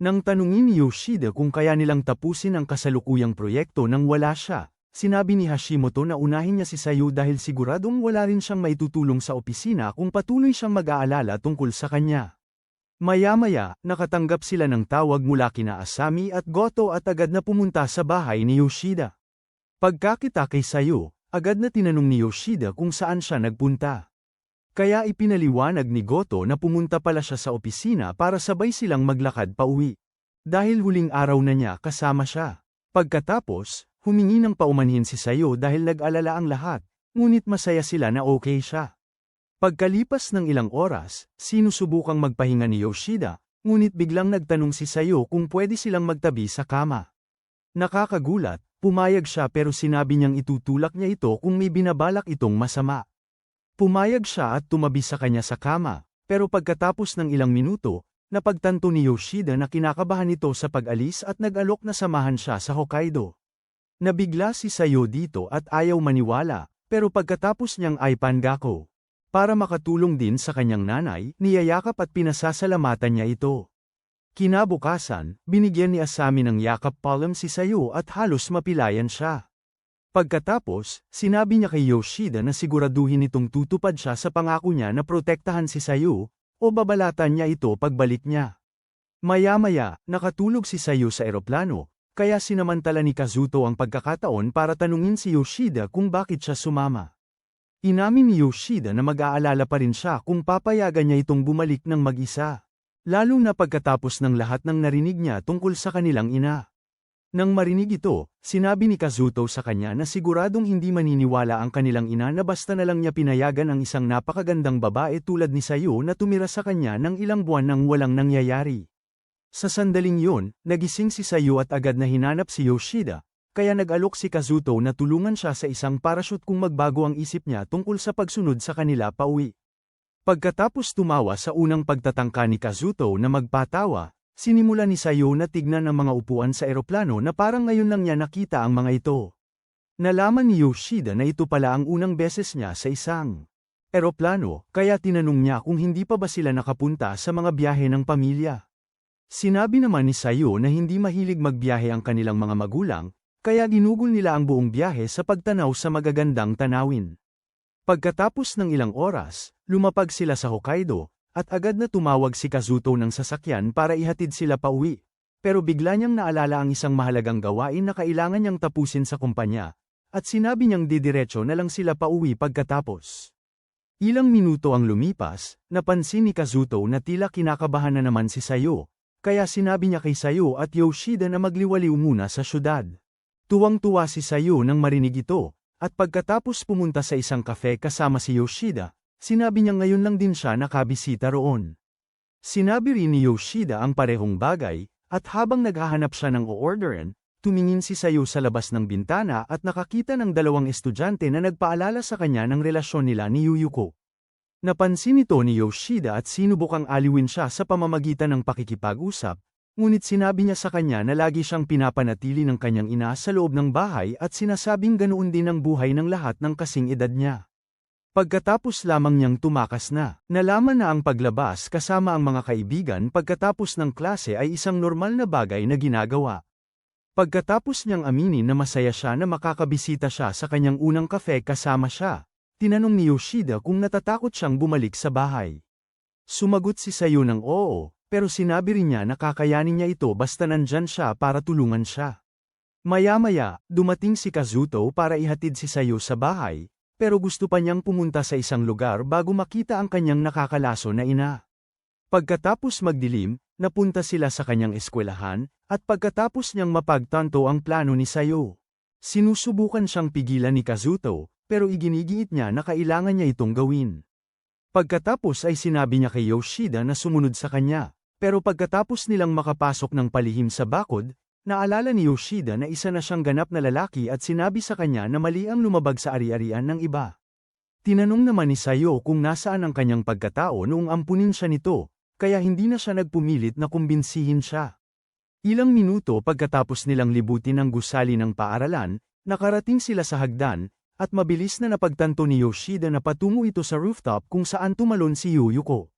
Nang tanungin ni Yoshida kung kaya nilang tapusin ang kasalukuyang proyekto nang wala siya, sinabi ni Hashimoto na unahin niya si Sayo dahil siguradong wala rin siyang maitutulong sa opisina kung patuloy siyang mag-aalala tungkol sa kanya. Maya-maya, nakatanggap sila ng tawag mula kina Asami at Goto at agad na pumunta sa bahay ni Yoshida. Pagkakita kay Sayo, agad na tinanong ni Yoshida kung saan siya nagpunta. Kaya ipinaliwanag ni Goto na pumunta pala siya sa opisina para sabay silang maglakad pauwi. Dahil huling araw na niya kasama siya. Pagkatapos, humingi ng paumanhin si Sayo dahil nag-alala ang lahat, ngunit masaya sila na okay siya. Pagkalipas ng ilang oras, sinusubukang magpahinga ni Yoshida, ngunit biglang nagtanong si Sayo kung pwede silang magtabi sa kama. Nakakagulat, pumayag siya pero sinabi niyang itutulak niya ito kung may binabalak itong masama. Pumayag siya at tumabi sa kanya sa kama, pero pagkatapos ng ilang minuto, napagtanto ni Yoshida na kinakabahan ito sa pag-alis at nag-alok na samahan siya sa Hokkaido. Nabigla si Sayo dito at ayaw maniwala, pero pagkatapos niyang iPangako. Para makatulong din sa kanyang nanay, niyayakap at pinasasalamatan niya ito. Kinabukasan, binigyan ni Asami ng yakap palm si Sayo at halos mapilayan siya. Pagkatapos, sinabi niya kay Yoshida na siguraduhin itong tutupad siya sa pangako niya na protektahan si Sayo, o babalatan niya ito pagbalik niya. Maya-maya, nakatulog si Sayo sa eroplano, kaya sinamantala ni Kazuto ang pagkakataon para tanungin si Yoshida kung bakit siya sumama. Inamin ni Yoshida na mag-aalala pa rin siya kung papayagan niya itong bumalik ng mag-isa. Lalo na pagkatapos ng lahat ng narinig niya tungkol sa kanilang ina. Nang marinig ito, sinabi ni Kazuto sa kanya na siguradong hindi maniniwala ang kanilang ina na basta na lang niya pinayagan ang isang napakagandang babae tulad ni Sayo na tumira sa kanya ng ilang buwan nang walang nangyayari. Sa sandaling yon, nagising si Sayo at agad na hinanap si Yoshida, kaya nag-alok si Kazuto na tulungan siya sa isang parachute kung magbago ang isip niya tungkol sa pagsunod sa kanila pauwi. Pagkatapos tumawa sa unang pagtatangka ni Kazuto na magpatawa, sinimula ni Sayo na tignan ang mga upuan sa eroplano na parang ngayon lang niya nakita ang mga ito. Nalaman ni Yoshida na ito pala ang unang beses niya sa isang eroplano, kaya tinanong niya kung hindi pa ba sila nakapunta sa mga biyahe ng pamilya. Sinabi naman ni Sayo na hindi mahilig magbiyahe ang kanilang mga magulang, kaya ginugol nila ang buong biyahe sa pagtanaw sa magagandang tanawin. Pagkatapos ng ilang oras, lumapag sila sa Hokkaido, at agad na tumawag si Kazuto ng sasakyan para ihatid sila pauwi. Pero bigla niyang naalala ang isang mahalagang gawain na kailangan niyang tapusin sa kumpanya, at sinabi niyang didiretso na lang sila pauwi pagkatapos. Ilang minuto ang lumipas, napansin ni Kazuto na tila kinakabahan na naman si Sayo, kaya sinabi niya kay Sayo at Yoshida na magliwaliw muna sa syudad. Tuwang-tuwa si Sayo nang marinig ito. At pagkatapos pumunta sa isang kafe kasama si Yoshida, sinabi niya ngayon lang din siya nakabisita roon. Sinabi rin ni Yoshida ang parehong bagay, at habang naghahanap siya ng o-orderin, tumingin si Sayo sa labas ng bintana at nakakita ng dalawang estudyante na nagpaalala sa kanya ng relasyon nila ni Yuyuko. Napansin ito ni Yoshida at sinubukang aliwin siya sa pamamagitan ng pakikipag-usap, ngunit sinabi niya sa kanya na lagi siyang pinapanatili ng kanyang ina sa loob ng bahay at sinasabing ganoon din ang buhay ng lahat ng kasing edad niya. Pagkatapos lamang niyang tumakas na, nalaman na ang paglabas kasama ang mga kaibigan pagkatapos ng klase ay isang normal na bagay na ginagawa. Pagkatapos niyang aminin na masaya siya na makakabisita siya sa kanyang unang kafe kasama siya, tinanong ni Yoshida kung natatakot siyang bumalik sa bahay. Sumagot si Sayo ng oo, pero sinabi rin niya na kakayanin niya ito basta nandyan siya para tulungan siya. Maya-maya, dumating si Kazuto para ihatid si Sayo sa bahay, pero gusto pa niyang pumunta sa isang lugar bago makita ang kanyang nakakalaso na ina. Pagkatapos magdilim, napunta sila sa kanyang eskwelahan, at pagkatapos niyang mapagtanto ang plano ni Sayo. Sinusubukan siyang pigilan ni Kazuto, pero iginigiit niya na kailangan niya itong gawin. Pagkatapos ay sinabi niya kay Yoshida na sumunod sa kanya, pero pagkatapos nilang makapasok ng palihim sa bakod, naalala ni Yoshida na isa na siyang ganap na lalaki at sinabi sa kanya na mali ang lumabag sa ari-arian ng iba. Tinanong naman ni Sayo kung nasaan ang kanyang pagkatao noong ampunin siya nito, kaya hindi na siya nagpumilit na kumbinsihin siya. Ilang minuto pagkatapos nilang libutin ang gusali ng paaralan, nakarating sila sa hagdan, at mabilis na napagtanto ni Yoshida na patungo ito sa rooftop kung saan tumalon si Yuyuko.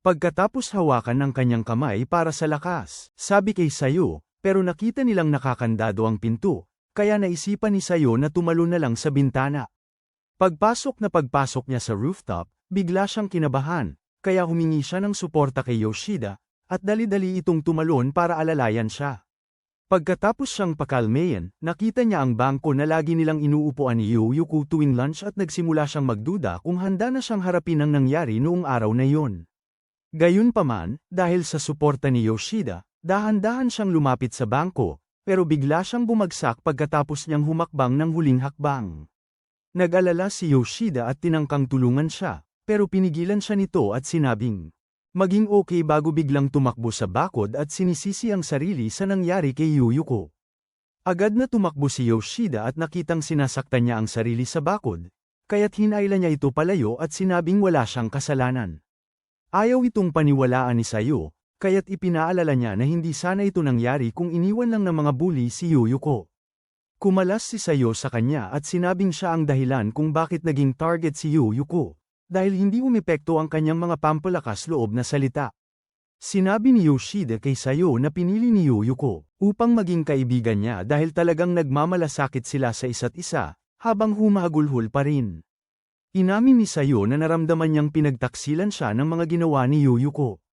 Pagkatapos hawakan ng kanyang kamay para sa lakas, sabi kay Sayo, pero nakita nilang nakakandado ang pinto, kaya naisipan ni Sayo na tumalon na lang sa bintana. Pagpasok niya sa rooftop, bigla siyang kinabahan, kaya humingi siya ng suporta kay Yoshida, at dali-dali itong tumalon para alalayan siya. Pagkatapos siyang pakalmayan, nakita niya ang bangko na lagi nilang inuupuan ni Yuyuko tuwing lunch at nagsimula siyang magduda kung handa na siyang harapin ang nangyari noong araw na iyon. Gayunpaman, dahil sa suporta ni Yoshida, dahan-dahan siyang lumapit sa bangko, pero bigla siyang bumagsak pagkatapos niyang humakbang ng huling hakbang. Nag-alala si Yoshida at tinangkang tulungan siya, pero pinigilan siya nito at sinabing, maging okay bago biglang tumakbo sa bakod at sinisisi ang sarili sa nangyari kay Yuyuko. Agad na tumakbo si Yoshida at nakitang sinasaktan niya ang sarili sa bakod, kaya't hinayla niya ito palayo at sinabing wala siyang kasalanan. Ayaw itong paniwalaan ni Sayo, kaya't ipinaalala niya na hindi sana ito nangyari kung iniwan lang ng mga bully si Yuyuko. Kumalas si Sayo sa kanya at sinabing siya ang dahilan kung bakit naging target si Yuyuko, dahil hindi umepekto ang kanyang mga pampalakas loob na salita. Sinabi ni Yoshida kay Sayo na pinili ni Yuyuko upang maging kaibigan niya dahil talagang nagmamalasakit sila sa isa't isa, habang humahagulhol pa rin. Inamin ni Sayo na naramdaman niyang pinagtaksilan siya ng mga ginawa ni Yuyuko.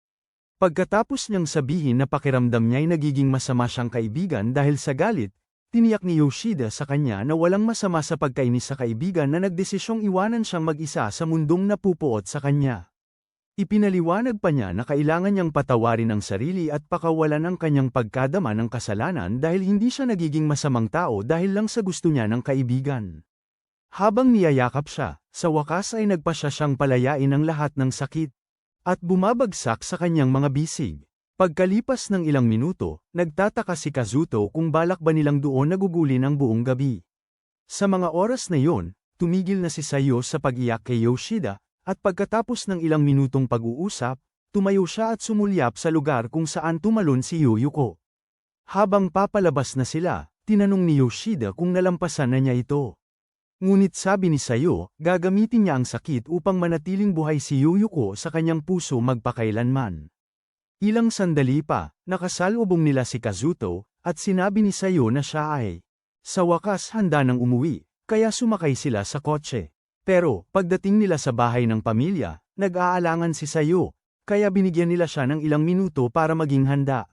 Pagkatapos niyang sabihin na pakiramdam niya ay nagiging masama siyang kaibigan dahil sa galit, tiniyak ni Yoshida sa kanya na walang masama sa pagkainis sa kaibigan na nagdesisyong iwanan siyang mag-isa sa mundong napupuot sa kanya. Ipinaliwanag pa niya na kailangan niyang patawarin ang sarili at pakawalan ang kanyang pagkadama ng kasalanan dahil hindi siya nagiging masamang tao dahil lang sa gusto niya ng kaibigan. Habang niyayakap siya, sa wakas ay nagpasya siyang palayain ang lahat ng sakit at bumabagsak sa kanyang mga bisig. Pagkalipas ng ilang minuto, nagtataka si Kazuto kung balak ba nilang doon nagugulin ang buong gabi. Sa mga oras na iyon, tumigil na si Sayo sa pag-iyak kay Yoshida, at pagkatapos ng ilang minutong pag-uusap, tumayo siya at sumulyap sa lugar kung saan tumalon si Yuyuko. Habang papalabas na sila, tinanong ni Yoshida kung nalampasan na niya ito. Ngunit sabi ni Sayo, gagamitin niya ang sakit upang manatiling buhay si Yuyuko sa kanyang puso magpakailanman. Ilang sandali pa, nakasalubong nila si Kazuto, at sinabi ni Sayo na siya ay, sa wakas handa nang umuwi, kaya sumakay sila sa kotse. Pero, pagdating nila sa bahay ng pamilya, nag-aalangan si Sayo, kaya binigyan nila siya ng ilang minuto para maging handa.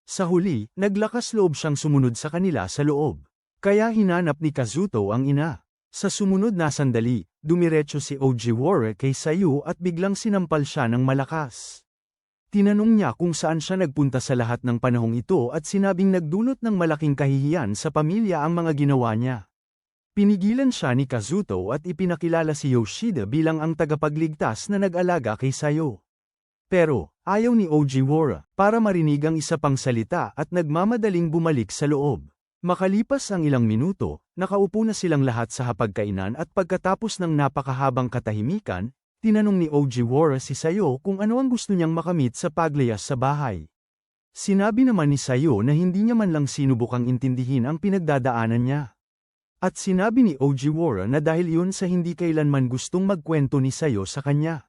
Sa huli, naglakas loob siyang sumunod sa kanila sa loob. Kaya hinanap ni Kazuto ang ina. Sa sumunod na sandali, dumiretso si Ojiwara kay Sayo at biglang sinampal siya ng malakas. Tinanong niya kung saan siya nagpunta sa lahat ng panahong ito at sinabing nagdulot ng malaking kahihiyan sa pamilya ang mga ginawa niya. Pinigilan siya ni Kazuto at ipinakilala si Yoshida bilang ang tagapagligtas na nag-alaga kay Sayo. Pero, ayaw ni Ojiwara para marinig ang isa pang salita at nagmamadaling bumalik sa loob. Makalipas ang ilang minuto, nakaupo na silang lahat sa hapagkainan at pagkatapos ng napakahabang katahimikan, tinanong ni Ojiwara si Sayo kung ano ang gusto niyang makamit sa paglayas sa bahay. Sinabi naman ni Sayo na hindi niya man lang sinubukang intindihin ang pinagdadaanan niya. At sinabi ni Ojiwara na dahil yun sa hindi kailanman gustong magkwento ni Sayo sa kanya.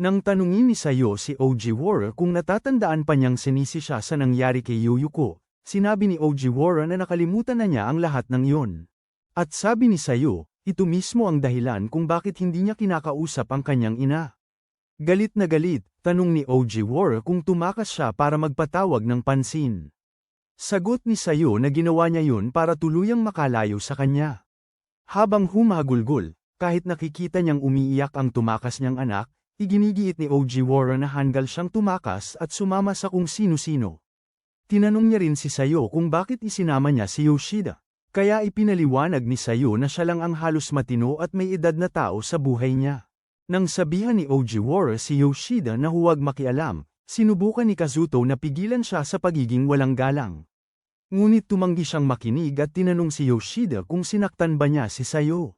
Nang tanungin ni Sayo si Ojiwara kung natatandaan pa niyang sinisi siya sa nangyari kay Yuyuko, sinabi ni Ojiwara na nakalimutan na niya ang lahat ng yun. At sabi ni Sayo, ito mismo ang dahilan kung bakit hindi niya kinakausap ang kanyang ina. Galit na galit, tanong ni Ojiwara kung tumakas siya para magpatawag ng pansin. Sagot ni Sayo na ginawa niya yun para tuluyang makalayo sa kanya. Habang humagulgol, kahit nakikita niyang umiiyak ang tumakas niyang anak, iginigiit ni Ojiwara na hanggal siyang tumakas at sumama sa kung sino-sino. Tinanong niya rin si Sayo kung bakit isinama niya si Yoshida. Kaya ipinaliwanag ni Sayo na siya lang ang halos matino at may edad na tao sa buhay niya. Nang sabihan ni Ojiwara si Yoshida na huwag makialam, sinubukan ni Kazuto na pigilan siya sa pagiging walang galang. Ngunit tumanggi siyang makinig at tinanong si Yoshida kung sinaktan ba niya si Sayo.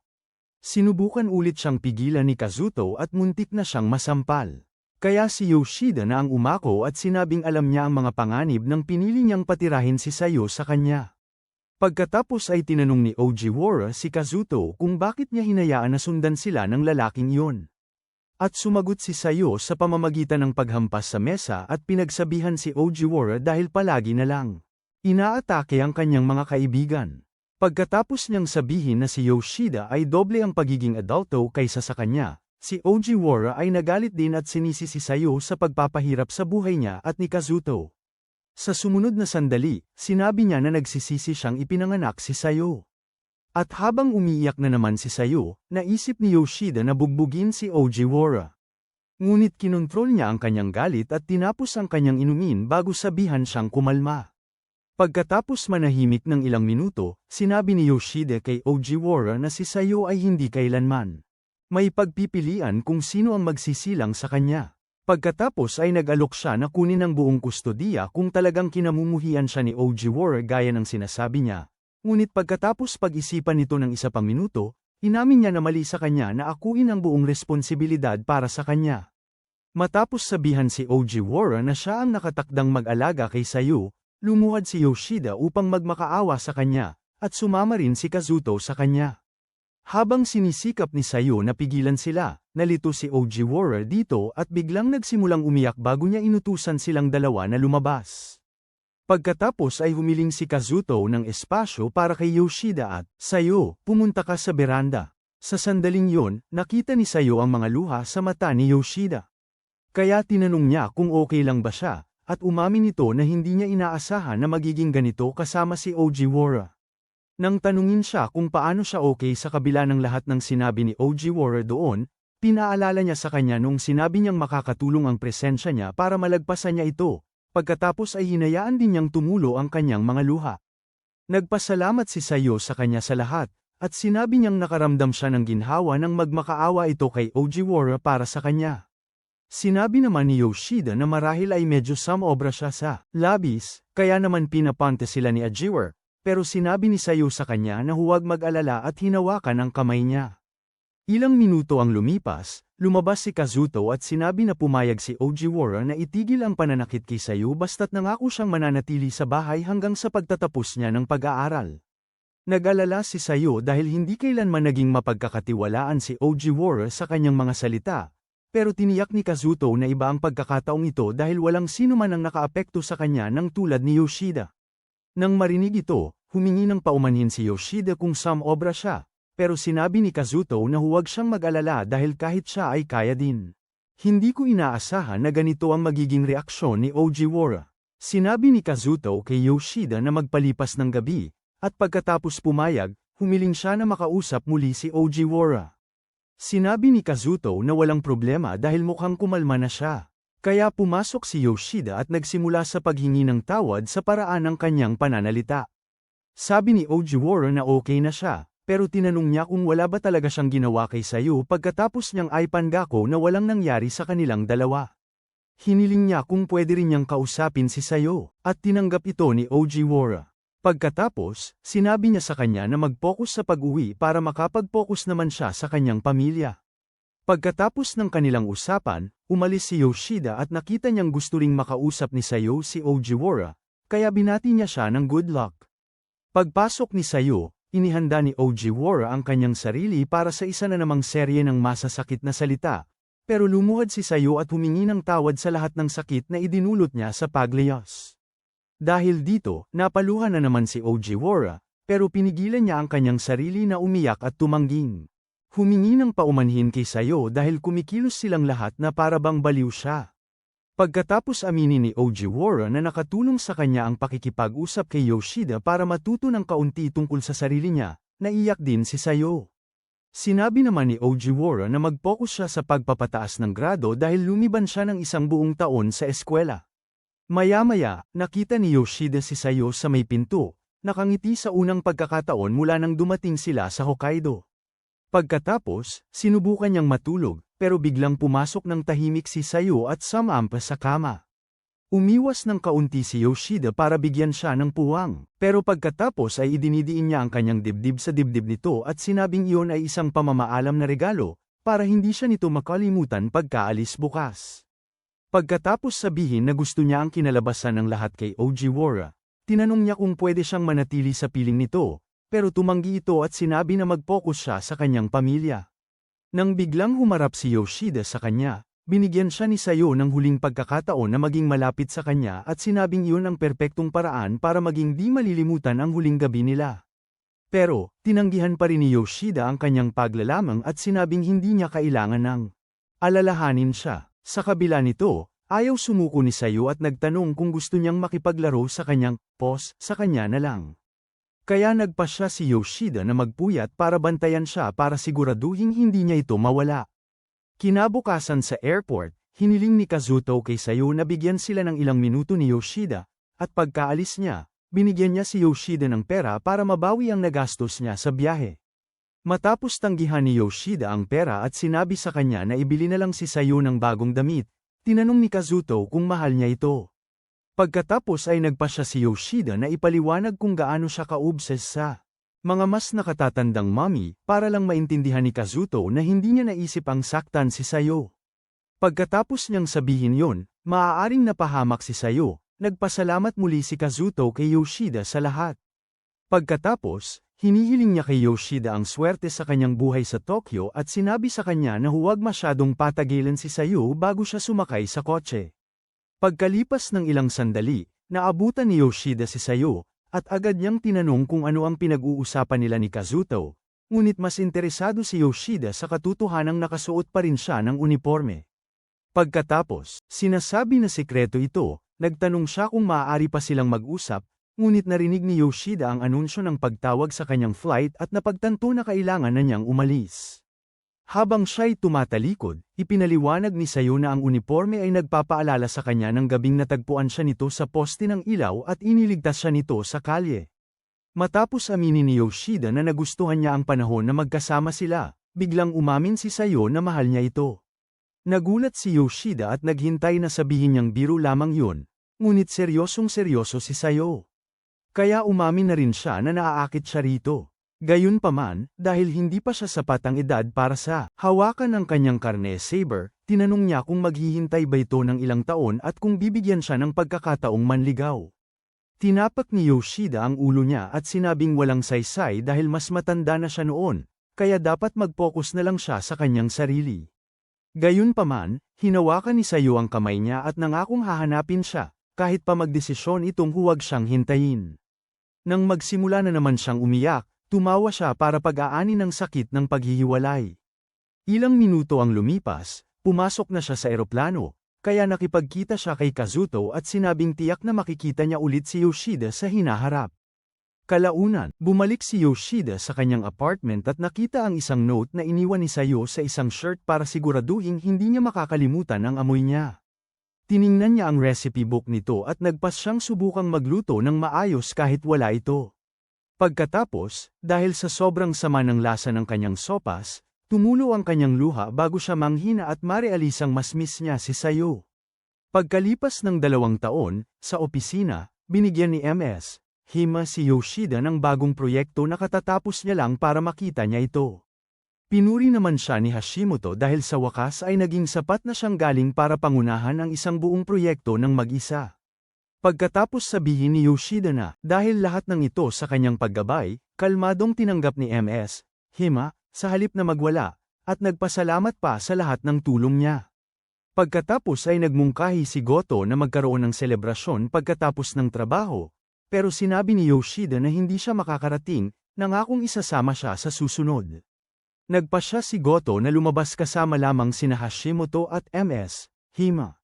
Sinubukan ulit siyang pigilan ni Kazuto at muntik na siyang masampal. Kaya si Yoshida na ang umako at sinabing alam niya ang mga panganib nang pinili niyang patirahin si Sayo sa kanya. Pagkatapos ay tinanong ni Ojiwara si Kazuto kung bakit niya hinayaan na sundan sila ng lalaking iyon. At sumagot si Sayo sa pamamagitan ng paghampas sa mesa at pinagsabihan si Ojiwara dahil palagi na lang inaatake ang kanyang mga kaibigan. Pagkatapos niyang sabihin na si Yoshida ay doble ang pagiging adulto kaysa sa kanya, si Ojiwara ay nagalit din at sinisi si Sayo sa pagpapahirap sa buhay niya at ni Kazuto. Sa sumunod na sandali, sinabi niya na nagsisisi siyang ipinanganak si Sayo. At habang umiiyak na naman si Sayo, naisip ni Yoshida na bugbugin si Ojiwara. Ngunit kinontrol niya ang kanyang galit at tinapos ang kanyang inumin bago sabihan siyang kumalma. Pagkatapos manahimik ng ilang minuto, sinabi ni Yoshida kay Ojiwara na si Sayo ay hindi kailanman may pagpipilian kung sino ang magsisilang sa kanya. Pagkatapos ay nag-alok siya na kunin ang buong kustodiya kung talagang kinamumuhian siya ni Ojiwara gaya ng sinasabi niya. Ngunit pagkatapos pag-isipan nito ng isa pang minuto, inamin niya na mali sa kanya na akuin ang buong responsibilidad para sa kanya. Matapos sabihan si Ojiwara na siya ang nakatakdang mag-alaga kay Sayo, lumuhad si Yoshida upang magmakaawa sa kanya, at sumama rin si Kazuto sa kanya. Habang sinisikap ni Sayo na pigilan sila, nalito si Ojiwara dito at biglang nagsimulang umiyak bago niya inutusan silang dalawa na lumabas. Pagkatapos ay humiling si Kazuto ng espasyo para kay Yoshida at, Sayo, pumunta ka sa beranda. Sa sandaling yon, nakita ni Sayo ang mga luha sa mata ni Yoshida. Kaya tinanong niya kung okay lang ba siya, at umamin nito na hindi niya inaasahan na magiging ganito kasama si Ojiwara. Nang tanungin siya kung paano siya okay sa kabila ng lahat ng sinabi ni Ojiwara doon, pinaalala niya sa kanya nung sinabi niyang makakatulong ang presensya niya para malagpasan niya ito, pagkatapos ay hinayaan din niyang tumulo ang kanyang mga luha. Nagpasalamat si Sayo sa kanya sa lahat, at sinabi niyang nakaramdam siya ng ginhawa nang magmakaawa ito kay Ojiwara para sa kanya. Sinabi naman ni Yoshida na marahil ay medyo samobra siya sa labis, kaya naman pinapante sila ni Ojiwara, pero sinabi ni Sayo sa kanya na huwag mag-alala at hinawakan ang kamay niya. Ilang minuto ang lumipas, lumabas si Kazuto at sinabi na pumayag si Ojiwara na itigil ang pananakit kay Sayo basta't nangako siyang mananatili sa bahay hanggang sa pagtatapos niya ng pag-aaral. Nag-alala si Sayo dahil hindi kailanman naging mapagkakatiwalaan si Ojiwara sa kanyang mga salita. Pero tiniyak ni Kazuto na iba ang pagkakataong ito dahil walang sino man ang nakaapekto sa kanya ng tulad ni Yoshida. Nang marinig ito, humingi ng paumanhin si Yoshida kung samobra siya, pero sinabi ni Kazuto na huwag siyang mag-alala dahil kahit siya ay kaya din. Hindi ko inaasahan na ganito ang magiging reaksyon ni Ojiwara. Sinabi ni Kazuto kay Yoshida na magpalipas ng gabi, at pagkatapos pumayag, humiling siya na makausap muli si Ojiwara. Sinabi ni Kazuto na walang problema dahil mukhang kumalma na siya. Kaya pumasok si Yoshida at nagsimula sa paghingi ng tawad sa paraan ng kanyang pananalita. Sabi ni Ojiwara na okay na siya, pero tinanong niya kung wala ba talaga siyang ginawa kay Sayo pagkatapos niyang ipangako na walang nangyari sa kanilang dalawa. Hiniling niya kung pwede rin niyang kausapin si Sayo, at tinanggap ito ni Ojiwara. Pagkatapos, sinabi niya sa kanya na mag-focus sa pag-uwi para makapag-focus naman siya sa kanyang pamilya. Pagkatapos ng kanilang usapan, umalis si Yoshida at nakita niyang gusto ring makausap ni Sayo si Ojiwara, kaya binati niya siya ng good luck. Pagpasok ni Sayo, inihanda ni Ojiwara ang kanyang sarili para sa isa na namang serye ng masasakit na salita, pero lumuhad si Sayo at humingi ng tawad sa lahat ng sakit na idinulot niya sa pagliyos. Dahil dito, napaluhan na naman si Ojiwara, pero pinigilan niya ang kanyang sarili na umiyak at tumangging. Humingi ng paumanhin kay Sayo dahil kumikilos silang lahat na para bang baliw siya. Pagkatapos aminin ni Ojiwara na nakatulong sa kanya ang pakikipag-usap kay Yoshida para matuto ng kaunti tungkol sa sarili niya, naiyak din si Sayo. Sinabi naman ni Ojiwara na mag-focus siya sa pagpapataas ng grado dahil lumiban siya ng isang buong taon sa eskwela. Maya-maya, nakita ni Yoshida si Sayo sa may pinto, nakangiti sa unang pagkakataon mula nang dumating sila sa Hokkaido. Pagkatapos, sinubukan niyang matulog, pero biglang pumasok ng tahimik si Sayo at sumampa sa kama. Umiwas ng kaunti si Yoshida para bigyan siya ng puwang, pero pagkatapos ay idinidiin niya ang kanyang dibdib sa dibdib nito at sinabing iyon ay isang pamamaalam na regalo, para hindi siya nito makalimutan pagkaalis bukas. Pagkatapos sabihin na gusto niya ang kinalabasan ng lahat kay Ojiwara, tinanong niya kung pwede siyang manatili sa piling nito, pero tumanggi ito at sinabi na mag-focus siya sa kanyang pamilya. Nang biglang humarap si Yoshida sa kanya, binigyan siya ni Sayo ng huling pagkakataon na maging malapit sa kanya at sinabing iyon ang perpektong paraan para maging di malilimutan ang huling gabi nila. Pero, tinanggihan pa rin ni Yoshida ang kanyang paglalamang at sinabing hindi niya kailangan ng alalahanin siya. Sa kabila nito, ayaw sumuko ni Sayo at nagtanong kung gusto niyang makipaglaro sa kanyang pos sa kanya na lang. Kaya nagpasya si Yoshida na magpuyat para bantayan siya para siguraduhin hindi niya ito mawala. Kinabukasan sa airport, hiniling ni Kazuto kay Sayo na bigyan sila ng ilang minuto ni Yoshida, at pagkaalis niya, binigyan niya si Yoshida ng pera para mabawi ang nagastos niya sa biyahe. Matapos tanggihan ni Yoshida ang pera at sinabi sa kanya na ibili na lang si Sayo ng bagong damit, tinanong ni Kazuto kung mahal niya ito. Pagkatapos ay nagpasya si Yoshida na ipaliwanag kung gaano siya ka-obsess sa mga mas nakatatandang mommy para lang maintindihan ni Kazuto na hindi niya naisip ang saktan si Sayo. Pagkatapos niyang sabihin yon, maaaring napahamak si Sayo, nagpasalamat muli si Kazuto kay Yoshida sa lahat. Pagkatapos, hinihiling niya kay Yoshida ang swerte sa kanyang buhay sa Tokyo at sinabi sa kanya na huwag masyadong patagilan si Sayo bago siya sumakay sa kotse. Pagkalipas ng ilang sandali, naabutan ni Yoshida si Sayo, at agad niyang tinanong kung ano ang pinag-uusapan nila ni Kazuto, ngunit mas interesado si Yoshida sa katotohanang nakasuot pa rin siya ng uniforme. Pagkatapos, sinasabi na sikreto ito, nagtanong siya kung maaari pa silang mag-usap, ngunit narinig ni Yoshida ang anunsyo ng pagtawag sa kanyang flight at napagtanto na kailangan na niyang umalis. Habang siya'y tumatalikod, ipinaliwanag ni Sayo na ang uniforme ay nagpapaalala sa kanya ng gabing natagpuan siya nito sa poste ng ilaw at iniligtas siya nito sa kalye. Matapos aminin ni Yoshida na nagustuhan niya ang panahon na magkasama sila, biglang umamin si Sayo na mahal niya ito. Nagulat si Yoshida at naghintay na sabihin niyang biro lamang yun, ngunit seryosong-seryoso si Sayo. Kaya umamin na rin siya na naaakit siya rito. Gayunpaman, dahil hindi pa siya sapat ang edad para sa hawakan ng kanyang karne saber, tinanong niya kung maghihintay ba ito ng ilang taon at kung bibigyan siya ng pagkakataong manligaw. Tinapak ni Yoshida ang ulo niya at sinabing walang saysay dahil mas matanda na siya noon, kaya dapat mag-focus na lang siya sa kanyang sarili. Gayunpaman, hinawakan ni Sayo ang kamay niya at nangakong hahanapin siya, kahit pa magdesisyon itong huwag siyang hintayin. Nang magsimula na naman siyang umiyak, tumawa siya para pag-aani ng sakit ng paghihiwalay. Ilang minuto ang lumipas, pumasok na siya sa eroplano, kaya nakipagkita siya kay Kazuto at sinabing tiyak na makikita niya ulit si Yoshida sa hinaharap. Kalaunan, bumalik si Yoshida sa kanyang apartment at nakita ang isang note na iniwan ni Sayo sa isang shirt para siguraduhin hindi niya makakalimutan ang amoy niya. Tiningnan niya ang recipe book nito at nagpas siyang subukang magluto ng maayos kahit wala ito. Pagkatapos, dahil sa sobrang sama ng lasa ng kanyang sopas, tumulo ang kanyang luha bago siya manghina at marealisang mas miss niya si Sayo. Pagkalipas ng 2 taon, sa opisina, binigyan ni Ms. Hima si Yoshida ng bagong proyekto na katatapos niya lang para makita niya ito. Pinuri naman siya ni Hashimoto dahil sa wakas ay naging sapat na siyang galing para pangunahan ang isang buong proyekto ng mag-isa. Pagkatapos sabihin ni Yoshida na, dahil lahat ng ito sa kanyang paggabay, kalmadong tinanggap ni MS, Hima, sa halip na magwala, at nagpasalamat pa sa lahat ng tulong niya. Pagkatapos ay nagmungkahi si Goto na magkaroon ng selebrasyon pagkatapos ng trabaho, pero sinabi ni Yoshida na hindi siya makakarating, nangakong isasama siya sa susunod. Nagpasya si Goto na lumabas kasama lamang sina Hashimoto at MS, Hima.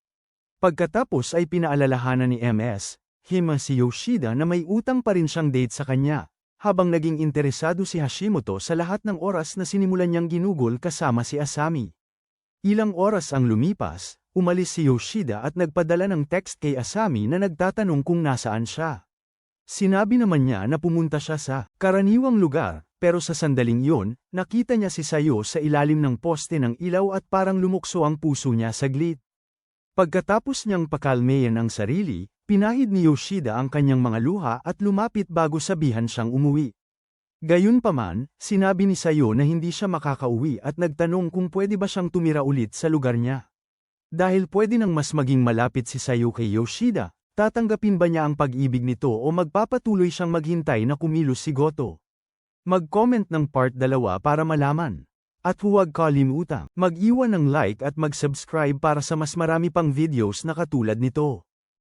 Pagkatapos ay pinaalalahanan ni MS, Hima si Yoshida na may utang pa rin siyang date sa kanya, habang naging interesado si Hashimoto sa lahat ng oras na sinimulan niyang ginugol kasama si Asami. Ilang oras ang lumipas, umalis si Yoshida at nagpadala ng text kay Asami na nagtatanong kung nasaan siya. Sinabi naman niya na pumunta siya sa karaniwang lugar, pero sa sandaling yun, nakita niya si Sayo sa ilalim ng poste ng ilaw at parang lumukso ang puso niya saglit. Pagkatapos niyang pakalmeyan ang sarili, pinahid ni Yoshida ang kanyang mga luha at lumapit bago sabihan siyang umuwi. Gayunpaman, sinabi ni Sayo na hindi siya makakauwi at nagtanong kung pwede ba siyang tumira ulit sa lugar niya. Dahil pwede nang mas maging malapit si Sayo kay Yoshida, tatanggapin ba niya ang pag-ibig nito o magpapatuloy siyang maghintay na kumilos si Goto? Mag-comment ng part 2 para malaman. At huwag kalimutang mag-iwan ng like at mag-subscribe para sa mas marami pang videos na katulad nito.